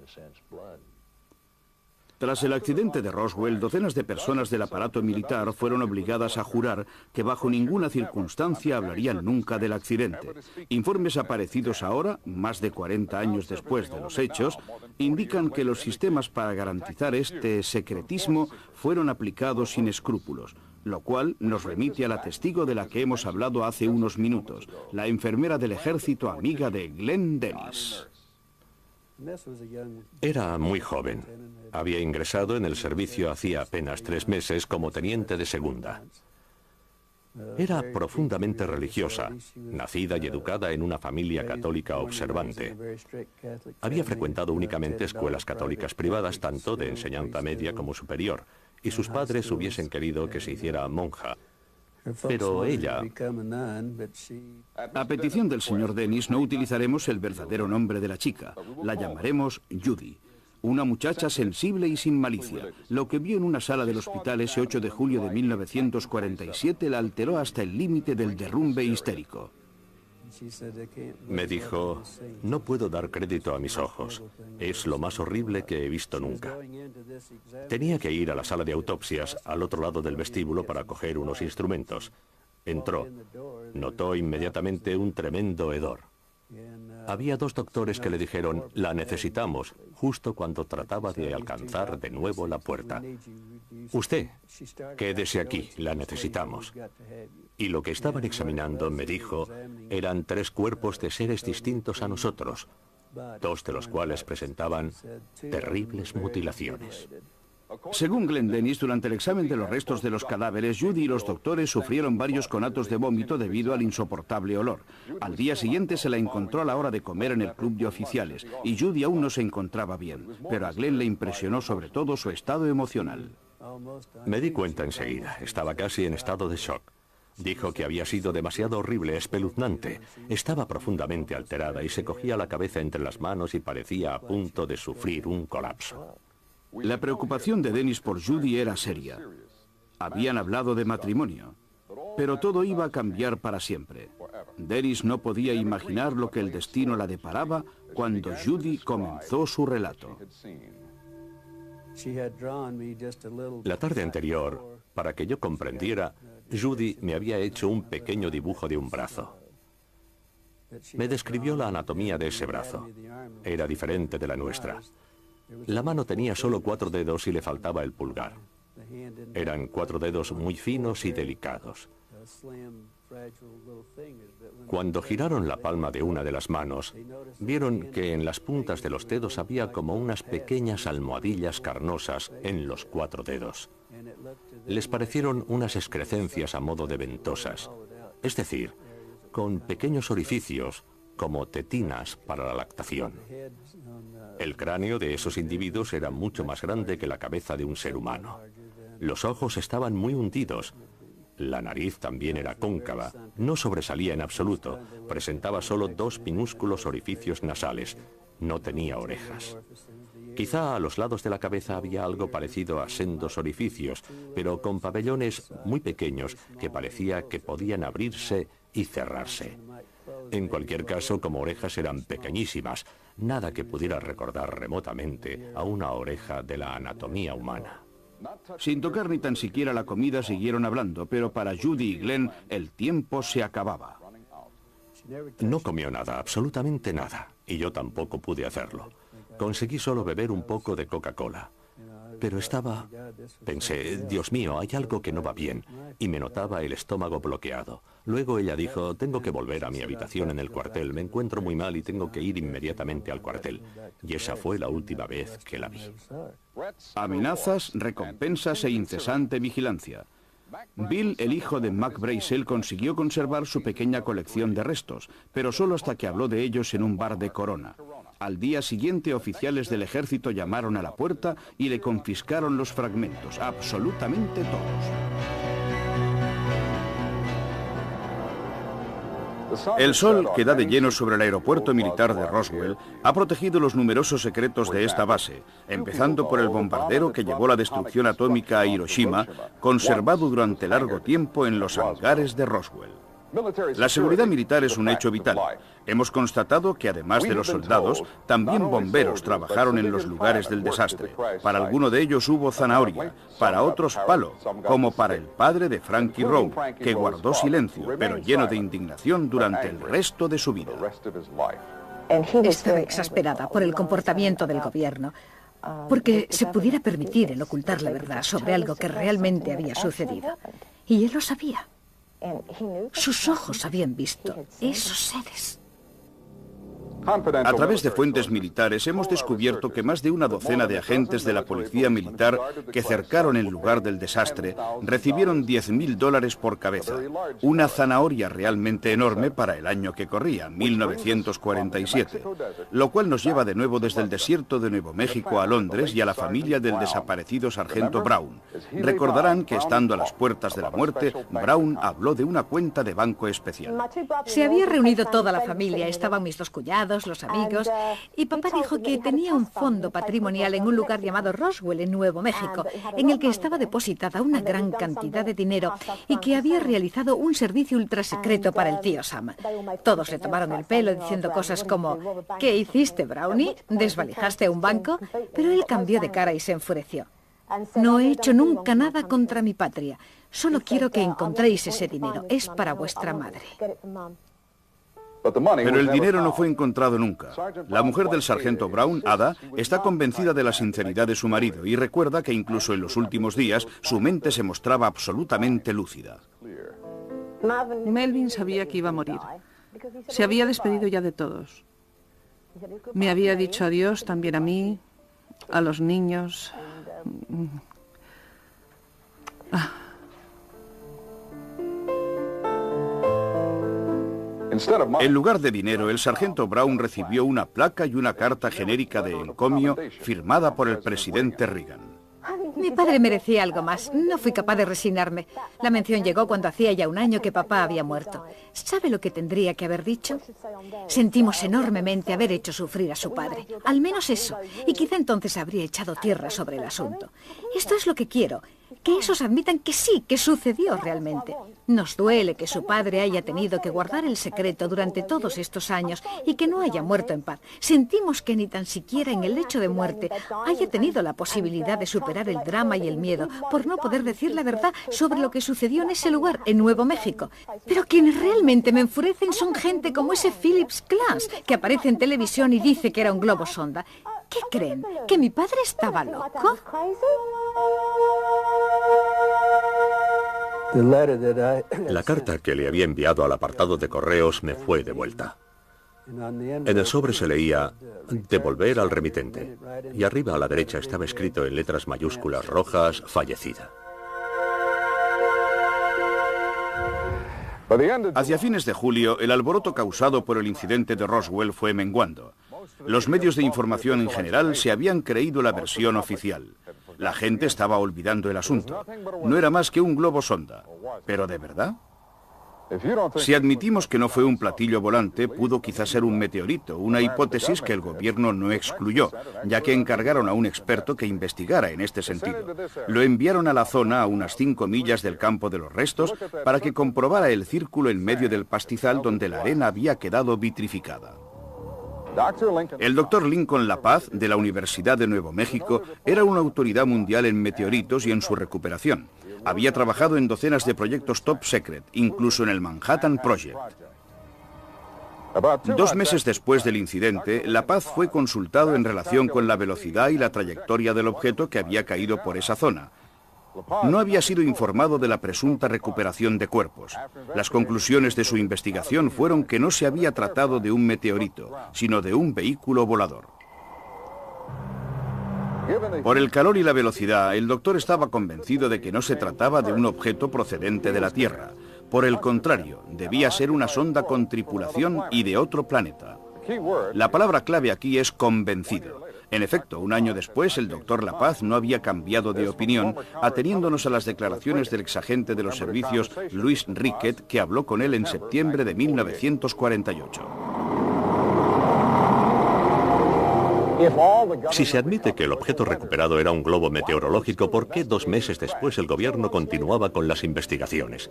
Tras el accidente de Roswell, docenas de personas del aparato militar fueron obligadas a jurar que bajo ninguna circunstancia hablarían nunca del accidente. Informes aparecidos ahora, más de 40 años después de los hechos, indican que los sistemas para garantizar este secretismo fueron aplicados sin escrúpulos, lo cual nos remite a la testigo de la que hemos hablado hace unos minutos, la enfermera del ejército amiga de Glenn Dennis.
Era muy joven. Había ingresado en el servicio hacía apenas 3 meses como teniente de segunda. Era profundamente religiosa, nacida y educada en una familia católica observante. Había frecuentado únicamente escuelas católicas privadas, tanto de enseñanza media como superior, y sus padres hubiesen querido que se hiciera monja. Pero ella...
A petición del señor Dennis, no utilizaremos el verdadero nombre de la chica. La llamaremos Judy. Una muchacha sensible y sin malicia. Lo que vio en una sala del hospital ese 8 de julio de 1947 la alteró hasta el límite del derrumbe histérico.
Me dijo, no puedo dar crédito a mis ojos. Es lo más horrible que he visto nunca. Tenía que ir a la sala de autopsias al otro lado del vestíbulo para coger unos instrumentos. Entró. Notó inmediatamente un tremendo hedor. Había 2 doctores que le dijeron, la necesitamos, justo cuando trataba de alcanzar de nuevo la puerta. Usted, quédese aquí, la necesitamos. Y lo que estaban examinando, me dijo, eran 3 cuerpos de seres distintos a nosotros, 2 de los cuales presentaban terribles mutilaciones.
Según Glenn Dennis, durante el examen de los restos de los cadáveres, Judy y los doctores sufrieron varios conatos de vómito debido al insoportable olor. Al día siguiente se la encontró a la hora de comer en el club de oficiales, y Judy aún no se encontraba bien, pero a Glenn le impresionó sobre todo su estado emocional.
Me di cuenta enseguida, estaba casi en estado de shock. Dijo que había sido demasiado horrible, espeluznante. Estaba profundamente alterada y se cogía la cabeza entre las manos y parecía a punto de sufrir un colapso.
La preocupación de Dennis por Judy era seria. Habían hablado de matrimonio, pero todo iba a cambiar para siempre. Dennis no podía imaginar lo que el destino la deparaba cuando Judy comenzó su relato.
La tarde anterior, para que yo comprendiera, Judy me había hecho un pequeño dibujo de un brazo. Me describió la anatomía de ese brazo. Era diferente de la nuestra. La mano tenía solo 4 dedos y le faltaba el pulgar. Eran 4 dedos muy finos y delicados. Cuando giraron la palma de una de las manos, vieron que en las puntas de los dedos había como unas pequeñas almohadillas carnosas en los 4 dedos. Les parecieron unas excrescencias a modo de ventosas, es decir, con pequeños orificios, como tetinas para la lactación. El cráneo de esos individuos era mucho más grande que la cabeza de un ser humano. Los ojos estaban muy hundidos. La nariz también era cóncava, no sobresalía en absoluto, presentaba solo 2 minúsculos orificios nasales, no tenía orejas. Quizá a los lados de la cabeza había algo parecido a sendos orificios, pero con pabellones muy pequeños que parecía que podían abrirse y cerrarse. En cualquier caso, como orejas eran pequeñísimas, nada que pudiera recordar remotamente a una oreja de la anatomía humana.
Sin tocar ni tan siquiera la comida siguieron hablando, pero para Judy y Glenn el tiempo se acababa.
No comió nada, absolutamente nada, y yo tampoco pude hacerlo. Conseguí solo beber un poco de Coca-Cola. Pero pensé, Dios mío, hay algo que no va bien, y me notaba el estómago bloqueado. Luego ella dijo, tengo que volver a mi habitación en el cuartel, me encuentro muy mal y tengo que ir inmediatamente al cuartel. Y esa fue la última vez que la vi.
Amenazas, recompensas e incesante vigilancia. Bill, el hijo de Mac Brazel, consiguió conservar su pequeña colección de restos, pero solo hasta que habló de ellos en un bar de Corona. Al día siguiente, oficiales del ejército llamaron a la puerta y le confiscaron los fragmentos, absolutamente todos. El sol, que da de lleno sobre el aeropuerto militar de Roswell, ha protegido los numerosos secretos de esta base, empezando por el bombardero que llevó la destrucción atómica a Hiroshima, conservado durante largo tiempo en los hangares de Roswell. La seguridad militar es un hecho vital. Hemos constatado que además de los soldados, también bomberos trabajaron en los lugares del desastre. Para alguno de ellos hubo zanahoria, para otros palo, como para el padre de Frankie Rowe, que guardó silencio, pero lleno de indignación durante el resto de su vida.
Estaba exasperada por el comportamiento del gobierno, porque se pudiera permitir el ocultar la verdad sobre algo que realmente había sucedido. Y él lo sabía. Sus ojos habían visto esos seres.
A través de fuentes militares hemos descubierto que más de una docena de agentes de la policía militar que cercaron el lugar del desastre recibieron $10.000 por cabeza, una zanahoria realmente enorme para el año que corría, 1947, lo cual nos lleva de nuevo desde el desierto de Nuevo México a Londres y a la familia del desaparecido sargento Brown. Recordarán que estando a las puertas de la muerte, Brown habló de una cuenta de banco especial.
Se había reunido toda la familia, estaban mis dos cuñados, los amigos, y papá dijo que tenía un fondo patrimonial en un lugar llamado Roswell, en Nuevo México, en el que estaba depositada una gran cantidad de dinero y que había realizado un servicio ultrasecreto para el tío Sam. Todos le tomaron el pelo diciendo cosas como: ¿qué hiciste, Brownie? ¿Desvalijaste un banco? Pero él cambió de cara y se enfureció. No he hecho nunca nada contra mi patria. Solo quiero que encontréis ese dinero. Es para vuestra madre.
Pero el dinero no fue encontrado nunca. La mujer del sargento Brown, Ada, está convencida de la sinceridad de su marido y recuerda que incluso en los últimos días su mente se mostraba absolutamente lúcida.
Melvin sabía que iba a morir. Se había despedido ya de todos. Me había dicho adiós también a mí, a los niños.
En lugar de dinero, el sargento Brown recibió una placa y una carta genérica de encomio firmada por el presidente Reagan.
Mi padre merecía algo más. No fui capaz de resignarme. La mención llegó cuando hacía ya un año que papá había muerto. ¿Sabe lo que tendría que haber dicho? Sentimos enormemente haber hecho sufrir a su padre. Al menos eso. Y quizá entonces habría echado tierra sobre el asunto. Esto es lo que quiero. Que esos admitan que sí, que sucedió realmente. Nos duele que su padre haya tenido que guardar el secreto durante todos estos años y que no haya muerto en paz. Sentimos que ni tan siquiera en el lecho de muerte haya tenido la posibilidad de superar el drama y el miedo por no poder decir la verdad sobre lo que sucedió en ese lugar, en Nuevo México. Pero quienes realmente me enfurecen son gente como ese Phillips Glass, que aparece en televisión y dice que era un globo sonda. ¿Qué creen? ¿Que mi padre estaba loco?
La carta que le había enviado al apartado de correos me fue devuelta. En el sobre se leía: devolver al remitente. Y arriba a la derecha estaba escrito en letras mayúsculas rojas: fallecida.
Hacia fines de julio, el alboroto causado por el incidente de Roswell fue menguando. Los medios de información en general se habían creído la versión oficial. La gente estaba olvidando el asunto. No era más que un globo sonda. ¿Pero de verdad? Si admitimos que no fue un platillo volante, pudo quizás ser un meteorito, una hipótesis que el gobierno no excluyó, ya que encargaron a un experto que investigara en este sentido. Lo enviaron a la zona, a unas 5 millas del campo de los restos, para que comprobara el círculo en medio del pastizal donde la arena había quedado vitrificada. El doctor Lincoln La Paz, de la Universidad de Nuevo México, era una autoridad mundial en meteoritos y en su recuperación. Había trabajado en docenas de proyectos top secret, incluso en el Manhattan Project. 2 meses después del incidente, La Paz fue consultado en relación con la velocidad y la trayectoria del objeto que había caído por esa zona. No había sido informado de la presunta recuperación de cuerpos. Las conclusiones de su investigación fueron que no se había tratado de un meteorito, sino de un vehículo volador. Por el calor y la velocidad, el doctor estaba convencido de que no se trataba de un objeto procedente de la Tierra. Por el contrario, debía ser una sonda con tripulación y de otro planeta. La palabra clave aquí es convencido. En efecto, un año después, el doctor La Paz no había cambiado de opinión, ateniéndonos a las declaraciones del exagente de los servicios Luis Riquet, que habló con él en septiembre de 1948.
Si se admite que el objeto recuperado era un globo meteorológico, ¿por qué 2 meses después el gobierno continuaba con las investigaciones?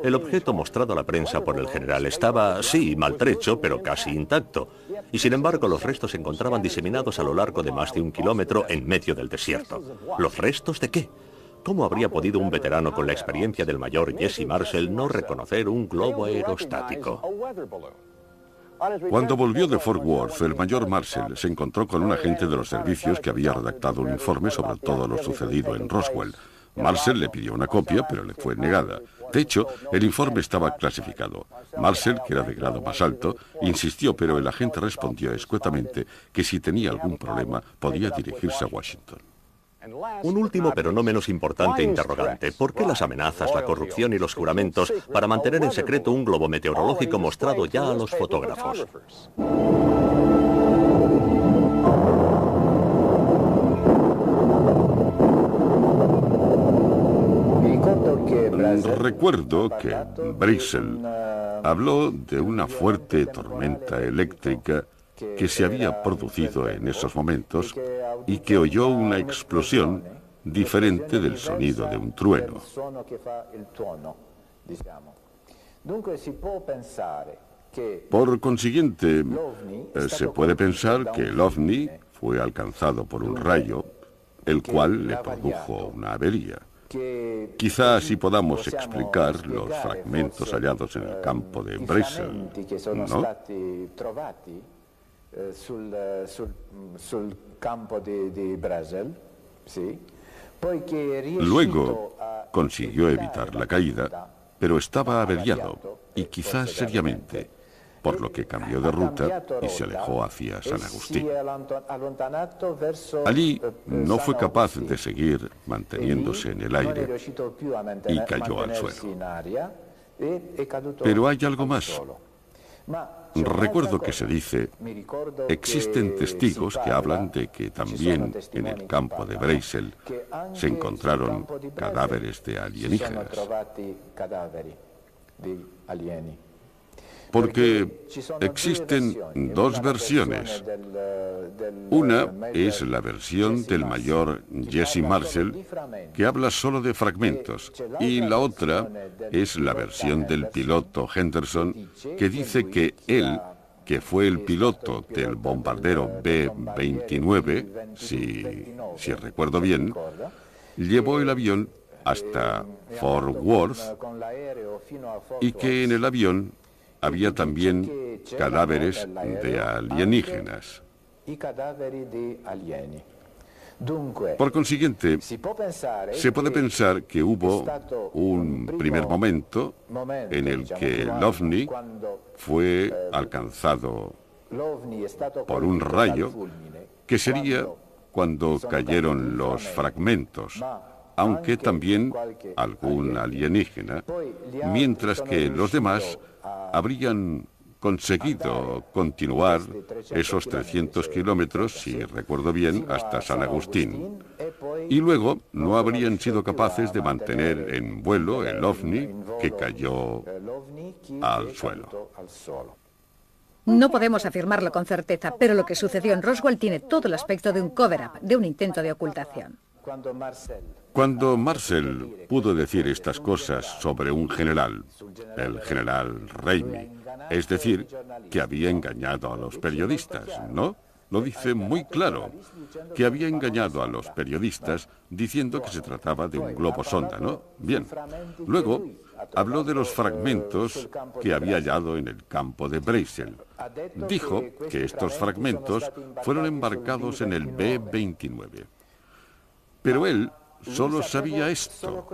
El objeto mostrado a la prensa por el general estaba, sí, maltrecho, pero casi intacto. Y sin embargo, los restos se encontraban diseminados a lo largo de más de 1 kilómetro en medio del desierto. ¿Los restos de qué? ¿Cómo habría podido un veterano con la experiencia del mayor Jesse Marcel no reconocer un globo aerostático?
Cuando volvió de Fort Worth, el mayor Marcel se encontró con un agente de los servicios que había redactado un informe sobre todo lo sucedido en Roswell. Marcel le pidió una copia, pero le fue negada. De hecho, el informe estaba clasificado. Marcel, que era de grado más alto, insistió, pero el agente respondió escuetamente que si tenía algún problema podía dirigirse a Washington.
Un último pero no menos importante interrogante. ¿Por qué las amenazas, la corrupción y los juramentos para mantener en secreto un globo meteorológico mostrado ya a los fotógrafos?
Recuerdo que Brazel habló de una fuerte tormenta eléctrica que se había producido en esos momentos y que oyó una explosión diferente del sonido de un trueno. Por consiguiente, se puede pensar que el ovni fue alcanzado por un rayo, el cual le produjo una avería. Quizá así podamos explicar los fragmentos hallados en el campo de Brazel, ¿no? Luego consiguió evitar la caída, pero estaba averiado, y quizás seriamente, por lo que cambió de ruta y se alejó hacia San Agustín. Allí no fue capaz de seguir manteniéndose en el aire y cayó al suelo. Pero hay algo más. Recuerdo que se dice, existen testigos que hablan de que también en el campo de Brazel se encontraron cadáveres de alienígenas. Porque existen 2 versiones. Una es la versión del mayor Jesse Marcel, que habla solo de fragmentos, y la otra es la versión del piloto Henderson, que dice que él, que fue el piloto del bombardero B-29, si recuerdo bien, llevó el avión hasta Fort Worth y que en el avión había también cadáveres de alienígenas. Por consiguiente, se puede pensar que hubo un primer momento en el que el ovni fue alcanzado por un rayo, que sería cuando cayeron los fragmentos, aunque también algún alienígena, mientras que los demás habrían conseguido continuar esos 300 kilómetros, si recuerdo bien, hasta San Agustín. Y luego no habrían sido capaces de mantener en vuelo el ovni que cayó al suelo.
No podemos afirmarlo con certeza, pero lo que sucedió en Roswell tiene todo el aspecto de un cover-up, de un intento de ocultación.
Cuando Marcel pudo decir estas cosas sobre un general, el general Ramey, es decir, que había engañado a los periodistas, ¿no? Lo dice muy claro, que había engañado a los periodistas diciendo que se trataba de un globo sonda, ¿no? Bien. Luego habló de los fragmentos que había hallado en el campo de Brazel. Dijo que estos fragmentos fueron embarcados en el B-29. Pero él solo sabía esto,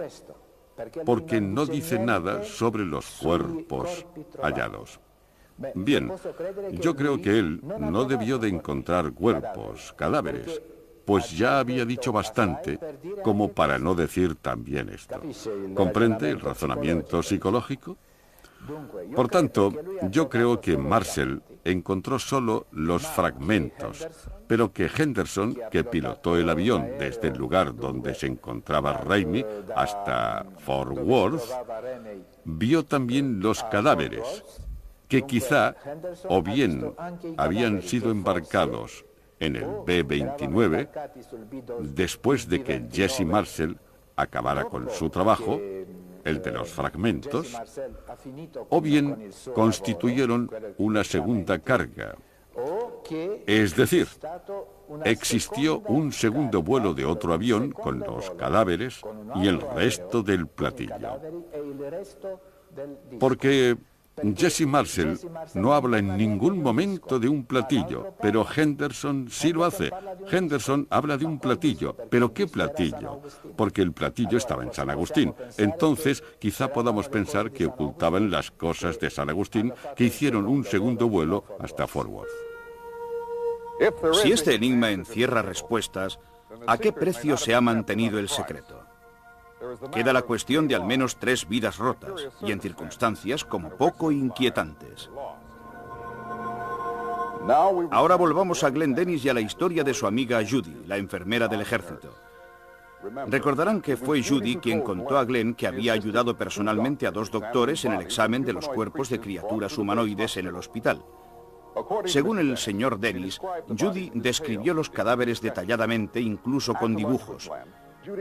porque no dice nada sobre los cuerpos hallados. Bien, yo creo que él no debió de encontrar cuerpos, cadáveres, pues ya había dicho bastante como para no decir también esto. ¿Comprende el razonamiento psicológico? Por tanto, yo creo que Marshall encontró solo los fragmentos, pero que Henderson, que pilotó el avión desde el lugar donde se encontraba Raimi hasta Fort Worth, vio también los cadáveres, que quizá o bien habían sido embarcados en el B-29 después de que Jesse Marshall acabara con su trabajo, el de los fragmentos, o bien constituyeron una segunda carga. Es decir, existió un segundo vuelo de otro avión con los cadáveres y el resto del platillo. Porque Jesse Marshall no habla en ningún momento de un platillo, pero Henderson sí lo hace. Henderson habla de un platillo, pero ¿qué platillo? Porque el platillo estaba en San Agustín. Entonces, quizá podamos pensar que ocultaban las cosas de San Agustín, que hicieron un segundo vuelo hasta Fort Worth.
Si este enigma encierra respuestas, ¿a qué precio se ha mantenido el secreto? Queda la cuestión de al menos 3 vidas rotas, y en circunstancias como poco inquietantes. Ahora volvamos a Glenn Dennis y a la historia de su amiga Judy, la enfermera del ejército. Recordarán que fue Judy quien contó a Glenn que había ayudado personalmente a 2 doctores en el examen de los cuerpos de criaturas humanoides en el hospital. Según el señor Dennis, Judy describió los cadáveres detalladamente, incluso con dibujos.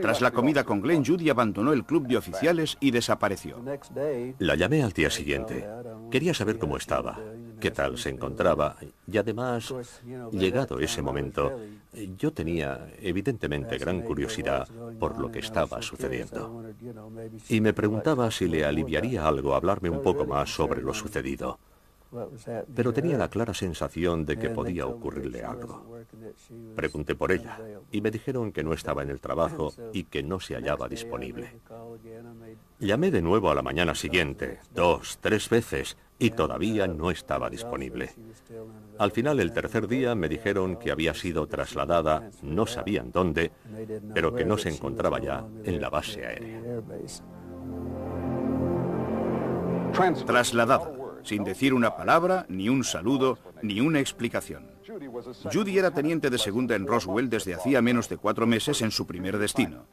Tras la comida con Glenn, Judy abandonó el club de oficiales y desapareció.
La llamé al día siguiente. Quería saber cómo estaba, qué tal se encontraba, y además, llegado ese momento, yo tenía evidentemente gran curiosidad por lo que estaba sucediendo. Y me preguntaba si le aliviaría algo hablarme un poco más sobre lo sucedido. Pero tenía la clara sensación de que podía ocurrirle algo. Pregunté por ella y me dijeron que no estaba en el trabajo y que no se hallaba disponible. Llamé de nuevo a la mañana siguiente, 2, 3 veces, y todavía no estaba disponible. Al final, el tercer día, me dijeron que había sido trasladada, no sabían dónde, pero que no se encontraba ya en la base aérea.
Trasladada, sin decir una palabra, ni un saludo, ni una explicación. Judy era teniente de segunda en Roswell desde hacía menos de 4 meses en su primer destino.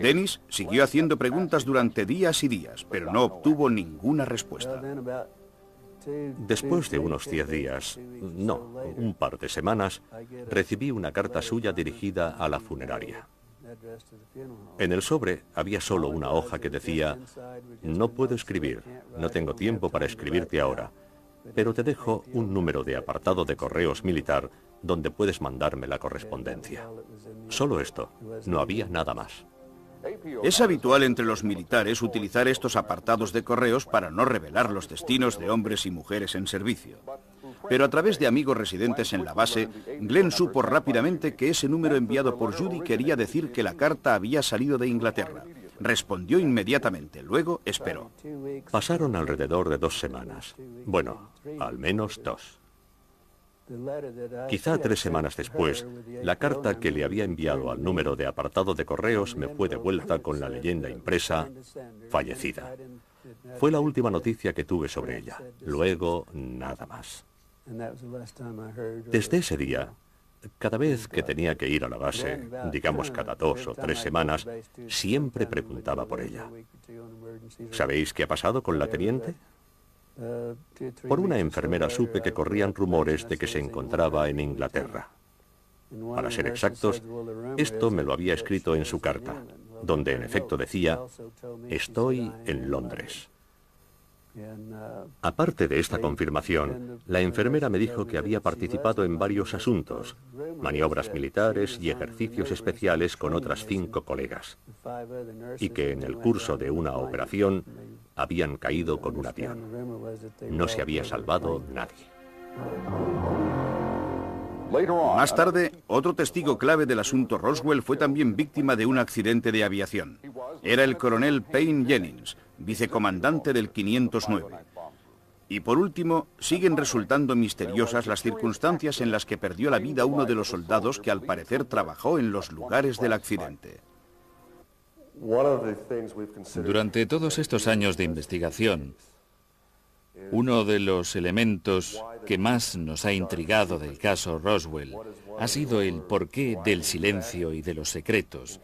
Dennis siguió haciendo preguntas durante días y días, pero no obtuvo ninguna respuesta.
Después de unos 10 días, no, un par de semanas, recibí una carta suya dirigida a la funeraria. En el sobre había solo una hoja que decía: no puedo escribir, no tengo tiempo para escribirte ahora, pero te dejo un número de apartado de correos militar donde puedes mandarme la correspondencia. Solo esto, no había nada más.
Es habitual entre los militares utilizar estos apartados de correos para no revelar los destinos de hombres y mujeres en servicio. Pero a través de amigos residentes en la base, Glenn supo rápidamente que ese número enviado por Judy quería decir que la carta había salido de Inglaterra. Respondió inmediatamente, luego esperó.
Pasaron alrededor de 2 semanas. Bueno, al menos 2. Quizá 3 semanas después, la carta que le había enviado al número de apartado de correos me fue devuelta con la leyenda impresa: fallecida. Fue la última noticia que tuve sobre ella. Luego, nada más. Desde ese día, cada vez que tenía que ir a la base, digamos cada 2 o 3 semanas, siempre preguntaba por ella. ¿Sabéis qué ha pasado con la teniente? Por una enfermera supe que corrían rumores de que se encontraba en Inglaterra. Para ser exactos, esto me lo había escrito en su carta, donde en efecto decía: estoy en Londres. Aparte de esta confirmación, la enfermera me dijo que había participado en varios asuntos, maniobras militares y ejercicios especiales con otras 5 colegas, y que en el curso de una operación habían caído con un avión. No se había salvado nadie.
Más tarde, otro testigo clave del asunto Roswell fue también víctima de un accidente de aviación. Era el coronel Payne Jennings, vicecomandante del 509. Y por último, siguen resultando misteriosas las circunstancias en las que perdió la vida uno de los soldados que al parecer trabajó en los lugares del accidente.
Durante todos estos años de investigación, uno de los elementos que más nos ha intrigado del caso Roswell ha sido el porqué del silencio y de los secretos,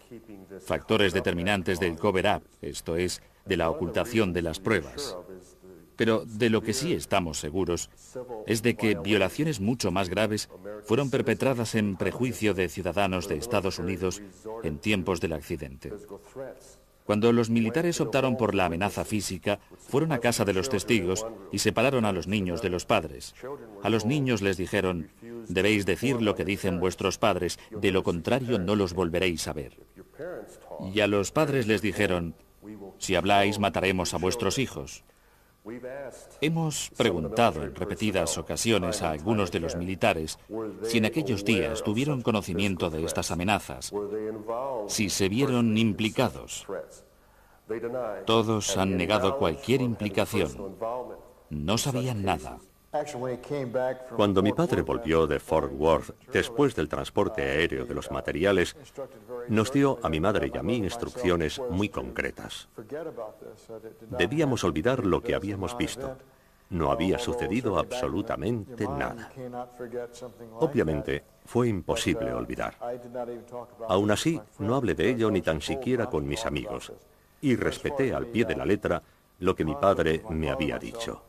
factores determinantes del cover-up, esto es, de la ocultación de las pruebas. Pero de lo que sí estamos seguros es de que violaciones mucho más graves fueron perpetradas en prejuicio de ciudadanos de Estados Unidos en tiempos del accidente. Cuando los militares optaron por la amenaza física, fueron a casa de los testigos y separaron a los niños de los padres. A los niños les dijeron, debéis decir lo que dicen vuestros padres, de lo contrario no los volveréis a ver. Y a los padres les dijeron, si habláis mataremos a vuestros hijos. Hemos preguntado en repetidas ocasiones a algunos de los militares si en aquellos días tuvieron conocimiento de estas amenazas, si se vieron implicados. Todos han negado cualquier implicación. No sabían nada.
Cuando mi padre volvió de Fort Worth, después del transporte aéreo de los materiales, nos dio a mi madre y a mí instrucciones muy concretas. Debíamos olvidar lo que habíamos visto. No había sucedido absolutamente nada. Obviamente, fue imposible olvidar. Aún así, no hablé de ello ni tan siquiera con mis amigos, y respeté al pie de la letra lo que mi padre me había dicho.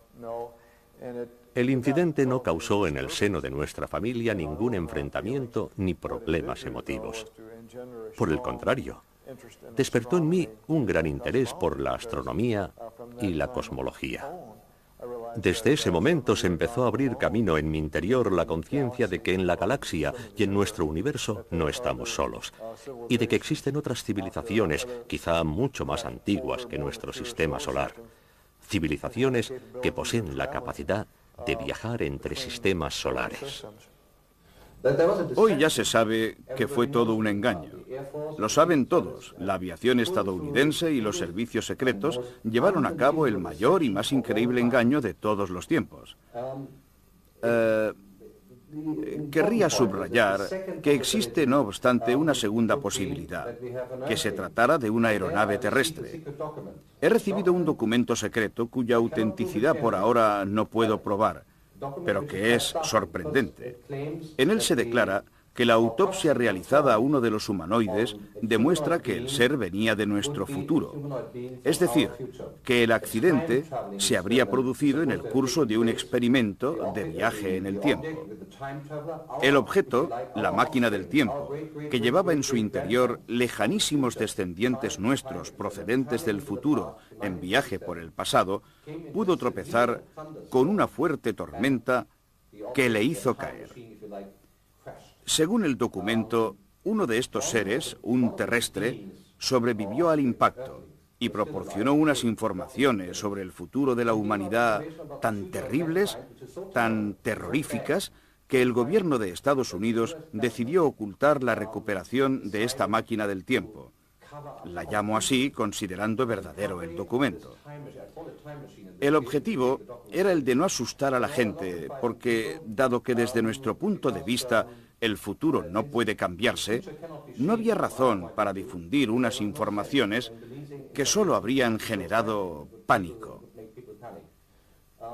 El incidente no causó en el seno de nuestra familia ningún enfrentamiento ni problemas emotivos. Por el contrario, despertó en mí un gran interés por la astronomía y la cosmología. Desde ese momento se empezó a abrir camino en mi interior la conciencia de que en la galaxia y en nuestro universo no estamos solos, y de que existen otras civilizaciones, quizá mucho más antiguas que nuestro sistema solar. Civilizaciones que poseen la capacidad de viajar entre sistemas solares.
Hoy ya se sabe que fue todo un engaño. Lo saben todos. La aviación estadounidense y los servicios secretos llevaron a cabo el mayor y más increíble engaño de todos los tiempos. Querría subrayar que existe, no obstante, una segunda posibilidad, que se tratara de una aeronave terrestre. He recibido un documento secreto cuya autenticidad por ahora no puedo probar, pero que es sorprendente. En él se declara que la autopsia realizada a uno de los humanoides demuestra que el ser venía de nuestro futuro. Es decir, que el accidente se habría producido en el curso de un experimento de viaje en el tiempo. El objeto, la máquina del tiempo, que llevaba en su interior lejanísimos descendientes nuestros procedentes del futuro en viaje por el pasado, pudo tropezar con una fuerte tormenta que le hizo caer. Según el documento, uno de estos seres, un terrestre, sobrevivió al impacto y proporcionó unas informaciones sobre el futuro de la humanidad tan terribles, tan terroríficas, que el gobierno de Estados Unidos decidió ocultar la recuperación de esta máquina del tiempo. La llamo así considerando verdadero el documento. El objetivo era el de no asustar a la gente, porque, dado que desde nuestro punto de vista el futuro no puede cambiarse, no había razón para difundir unas informaciones que solo habrían generado pánico.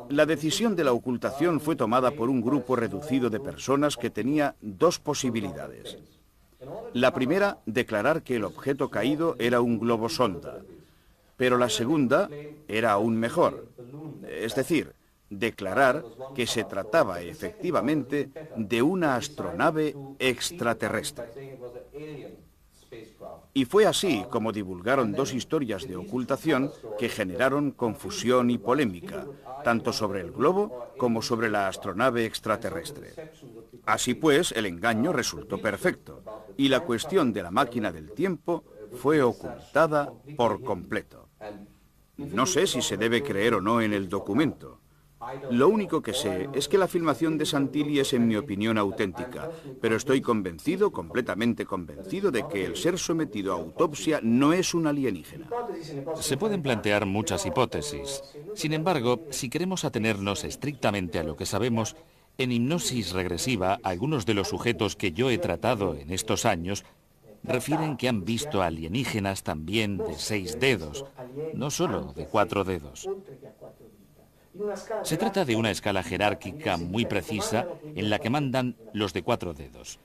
La decisión de la ocultación fue tomada por un grupo reducido de personas que tenía dos posibilidades. La primera, declarar que el objeto caído era un globo sonda, pero la segunda era aún mejor, es decir, declarar que se trataba efectivamente de una astronave extraterrestre. Y fue así como divulgaron dos historias de ocultación que generaron confusión y polémica, tanto sobre el globo como sobre la astronave extraterrestre. Así pues, el engaño resultó perfecto, y la cuestión de la máquina del tiempo fue ocultada por completo. No sé si se debe creer o no en el documento. Lo único que sé es que la filmación de Santilli es, en mi opinión, auténtica, pero estoy convencido, completamente convencido, de que el ser sometido a autopsia no es un alienígena.
Se pueden plantear muchas hipótesis. Sin embargo, si queremos atenernos estrictamente a lo que sabemos, en hipnosis regresiva, algunos de los sujetos que yo he tratado en estos años refieren que han visto alienígenas también de 6 dedos, no solo de 4 dedos. Se trata de una escala jerárquica muy precisa en la que mandan los de 4 dedos.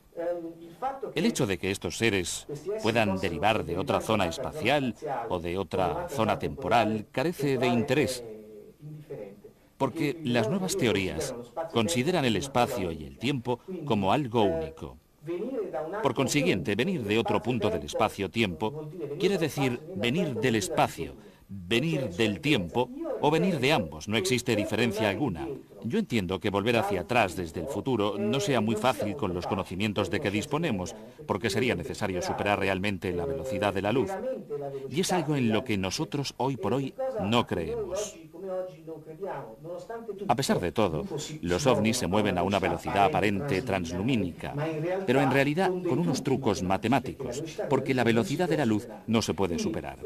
El hecho de que estos seres puedan derivar de otra zona espacial o de otra zona temporal carece de interés, porque las nuevas teorías consideran el espacio y el tiempo como algo único. Por consiguiente, venir de otro punto del espacio-tiempo quiere decir venir del espacio, venir del tiempo o venir de ambos. No existe diferencia alguna. Yo entiendo que volver hacia atrás desde el futuro no sea muy fácil con los conocimientos de que disponemos, porque sería necesario superar realmente la velocidad de la luz. Y es algo en lo que nosotros hoy por hoy no creemos. A pesar de todo, los ovnis se mueven a una velocidad aparente translumínica, pero en realidad con unos trucos matemáticos, porque la velocidad de la luz no se puede superar.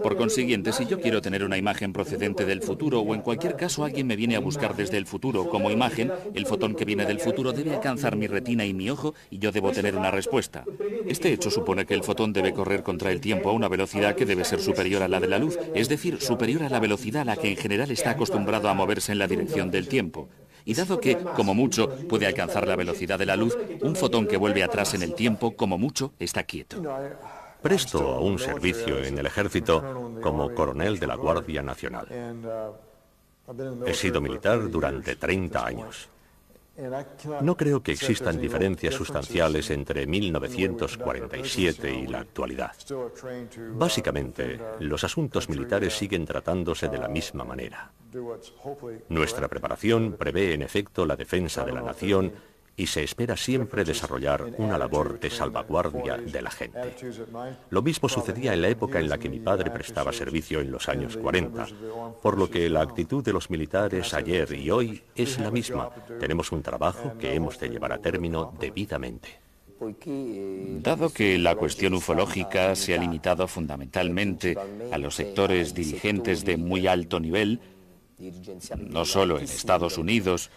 Por consiguiente, si yo quiero tener una imagen procedente del futuro, o en cualquier caso alguien me viene a buscar desde el futuro como imagen, el fotón que viene del futuro debe alcanzar mi retina y mi ojo y yo debo tener una respuesta. Este hecho supone que el fotón debe correr contra el tiempo a una velocidad que debe ser superior a la de la luz, es decir, superior a la velocidad a la que en general está acostumbrado a moverse en la dirección del tiempo. Y dado que, como mucho, puede alcanzar la velocidad de la luz, un fotón que vuelve atrás en el tiempo, como mucho, está quieto.
Presto un servicio en el ejército como coronel de la Guardia Nacional. He sido militar durante 30 años. No creo que existan diferencias sustanciales entre 1947 y la actualidad. Básicamente, los asuntos militares siguen tratándose de la misma manera. Nuestra preparación prevé en efecto la defensa de la nación y se espera siempre desarrollar una labor de salvaguardia de la gente. Lo mismo sucedía en la época en la que mi padre prestaba servicio en los años 40, por lo que la actitud de los militares ayer y hoy es la misma. Tenemos un trabajo que hemos de llevar a término debidamente.
Dado que la cuestión ufológica se ha limitado fundamentalmente a los sectores dirigentes de muy alto nivel, no solo en Estados Unidos,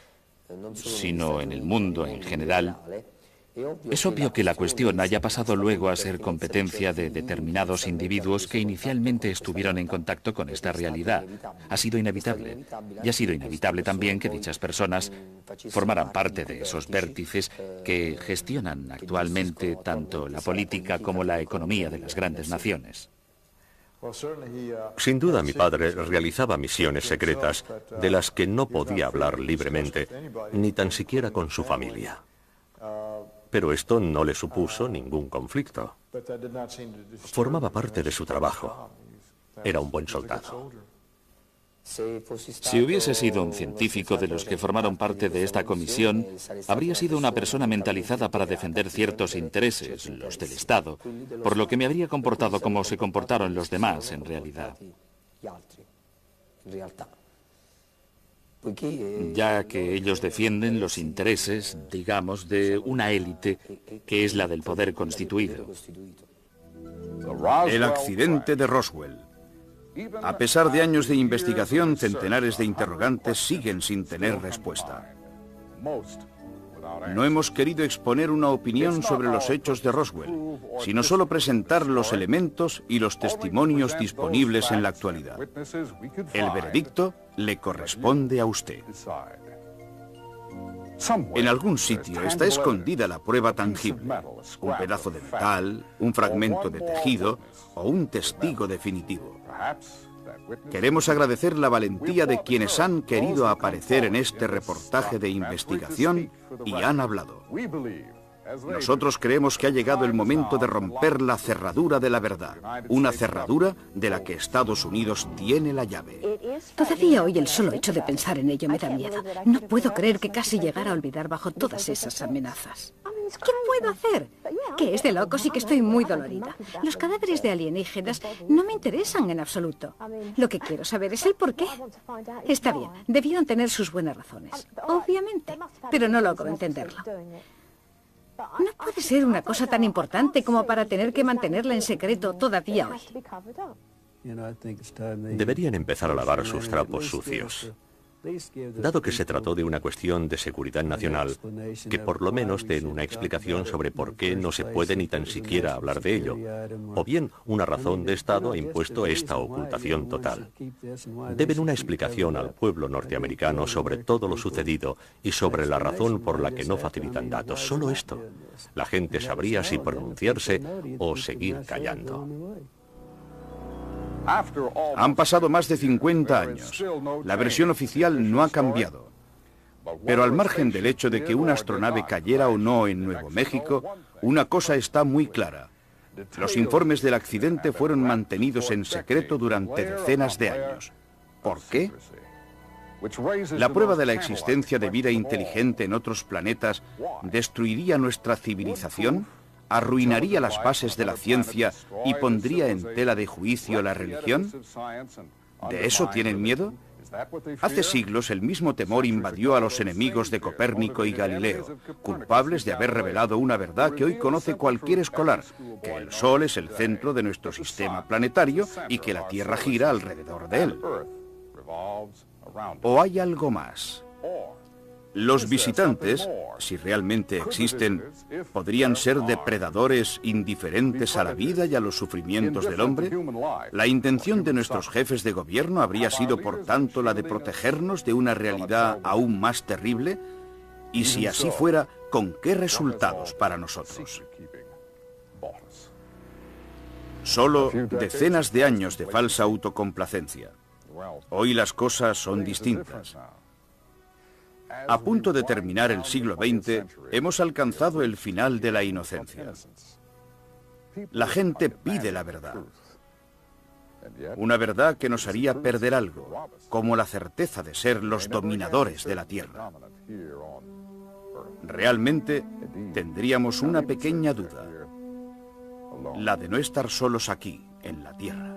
sino en el mundo en general, es obvio que la cuestión haya pasado luego a ser competencia de determinados individuos que inicialmente estuvieron en contacto con esta realidad. Ha sido inevitable. Y ha sido inevitable también que dichas personas formaran parte de esos vértices que gestionan actualmente tanto la política como la economía de las grandes naciones.
Sin duda, mi padre realizaba misiones secretas de las que no podía hablar libremente, ni tan siquiera con su familia. Pero esto no le supuso ningún conflicto. Formaba parte de su trabajo. Era un buen soldado.
Si hubiese sido un científico de los que formaron parte de esta comisión, habría sido una persona mentalizada para defender ciertos intereses, los del Estado, por lo que me habría comportado como se comportaron los demás, en realidad. Ya que ellos defienden los intereses, digamos, de una élite que es la del poder constituido.
El accidente de Roswell. A pesar de años de investigación, centenares de interrogantes siguen sin tener respuesta. No hemos querido exponer una opinión sobre los hechos de Roswell, sino solo presentar los elementos y los testimonios disponibles en la actualidad. El veredicto le corresponde a usted. En algún sitio está escondida la prueba tangible, un pedazo de metal, un fragmento de tejido o un testigo definitivo. Queremos agradecer la valentía de quienes han querido aparecer en este reportaje de investigación y han hablado. Nosotros creemos que ha llegado el momento de romper la cerradura de la verdad, una cerradura de la que Estados Unidos tiene la llave.
Todavía hoy el solo hecho de pensar en ello me da miedo. No puedo creer que casi llegara a olvidar bajo todas esas amenazas. ¿Qué puedo hacer? Que es de locos y que estoy muy dolorida. Los cadáveres de alienígenas no me interesan en absoluto. Lo que quiero saber es el por qué. Está bien, debieron tener sus buenas razones, obviamente, pero no logro entenderlo. No puede ser una cosa tan importante como para tener que mantenerla en secreto todavía hoy.
Deberían empezar a lavar sus trapos sucios. Dado que se trató de una cuestión de seguridad nacional, que por lo menos den una explicación sobre por qué no se puede ni tan siquiera hablar de ello, o bien una razón de Estado ha impuesto esta ocultación total. Deben una explicación al pueblo norteamericano sobre todo lo sucedido y sobre la razón por la que no facilitan datos. Solo esto. La gente sabría si pronunciarse o seguir callando.
Han pasado más de 50 años. La versión oficial no ha cambiado. Pero al margen del hecho de que una astronave cayera o no en Nuevo México, una cosa está muy clara. Los informes del accidente fueron mantenidos en secreto durante decenas de años. ¿Por qué? La prueba de la existencia de vida inteligente en otros planetas destruiría nuestra civilización, arruinaría las bases de la ciencia y pondría en tela de juicio la religión. ¿De eso tienen miedo? Hace siglos el mismo temor invadió a los enemigos de Copérnico y Galileo, culpables de haber revelado una verdad que hoy conoce cualquier escolar, que el Sol es el centro de nuestro sistema planetario y que la Tierra gira alrededor de él. ¿O hay algo más? Los visitantes, si realmente existen, podrían ser depredadores indiferentes a la vida y a los sufrimientos del hombre. La intención de nuestros jefes de gobierno habría sido, por tanto, la de protegernos de una realidad aún más terrible. Y si así fuera, ¿con qué resultados para nosotros? Solo decenas de años de falsa autocomplacencia. Hoy las cosas son distintas. A punto de terminar el siglo XX, hemos alcanzado el final de la inocencia. La gente pide la verdad. Una verdad que nos haría perder algo, como la certeza de ser los dominadores de la Tierra. Realmente tendríamos una pequeña duda, la de no estar solos aquí, en la Tierra.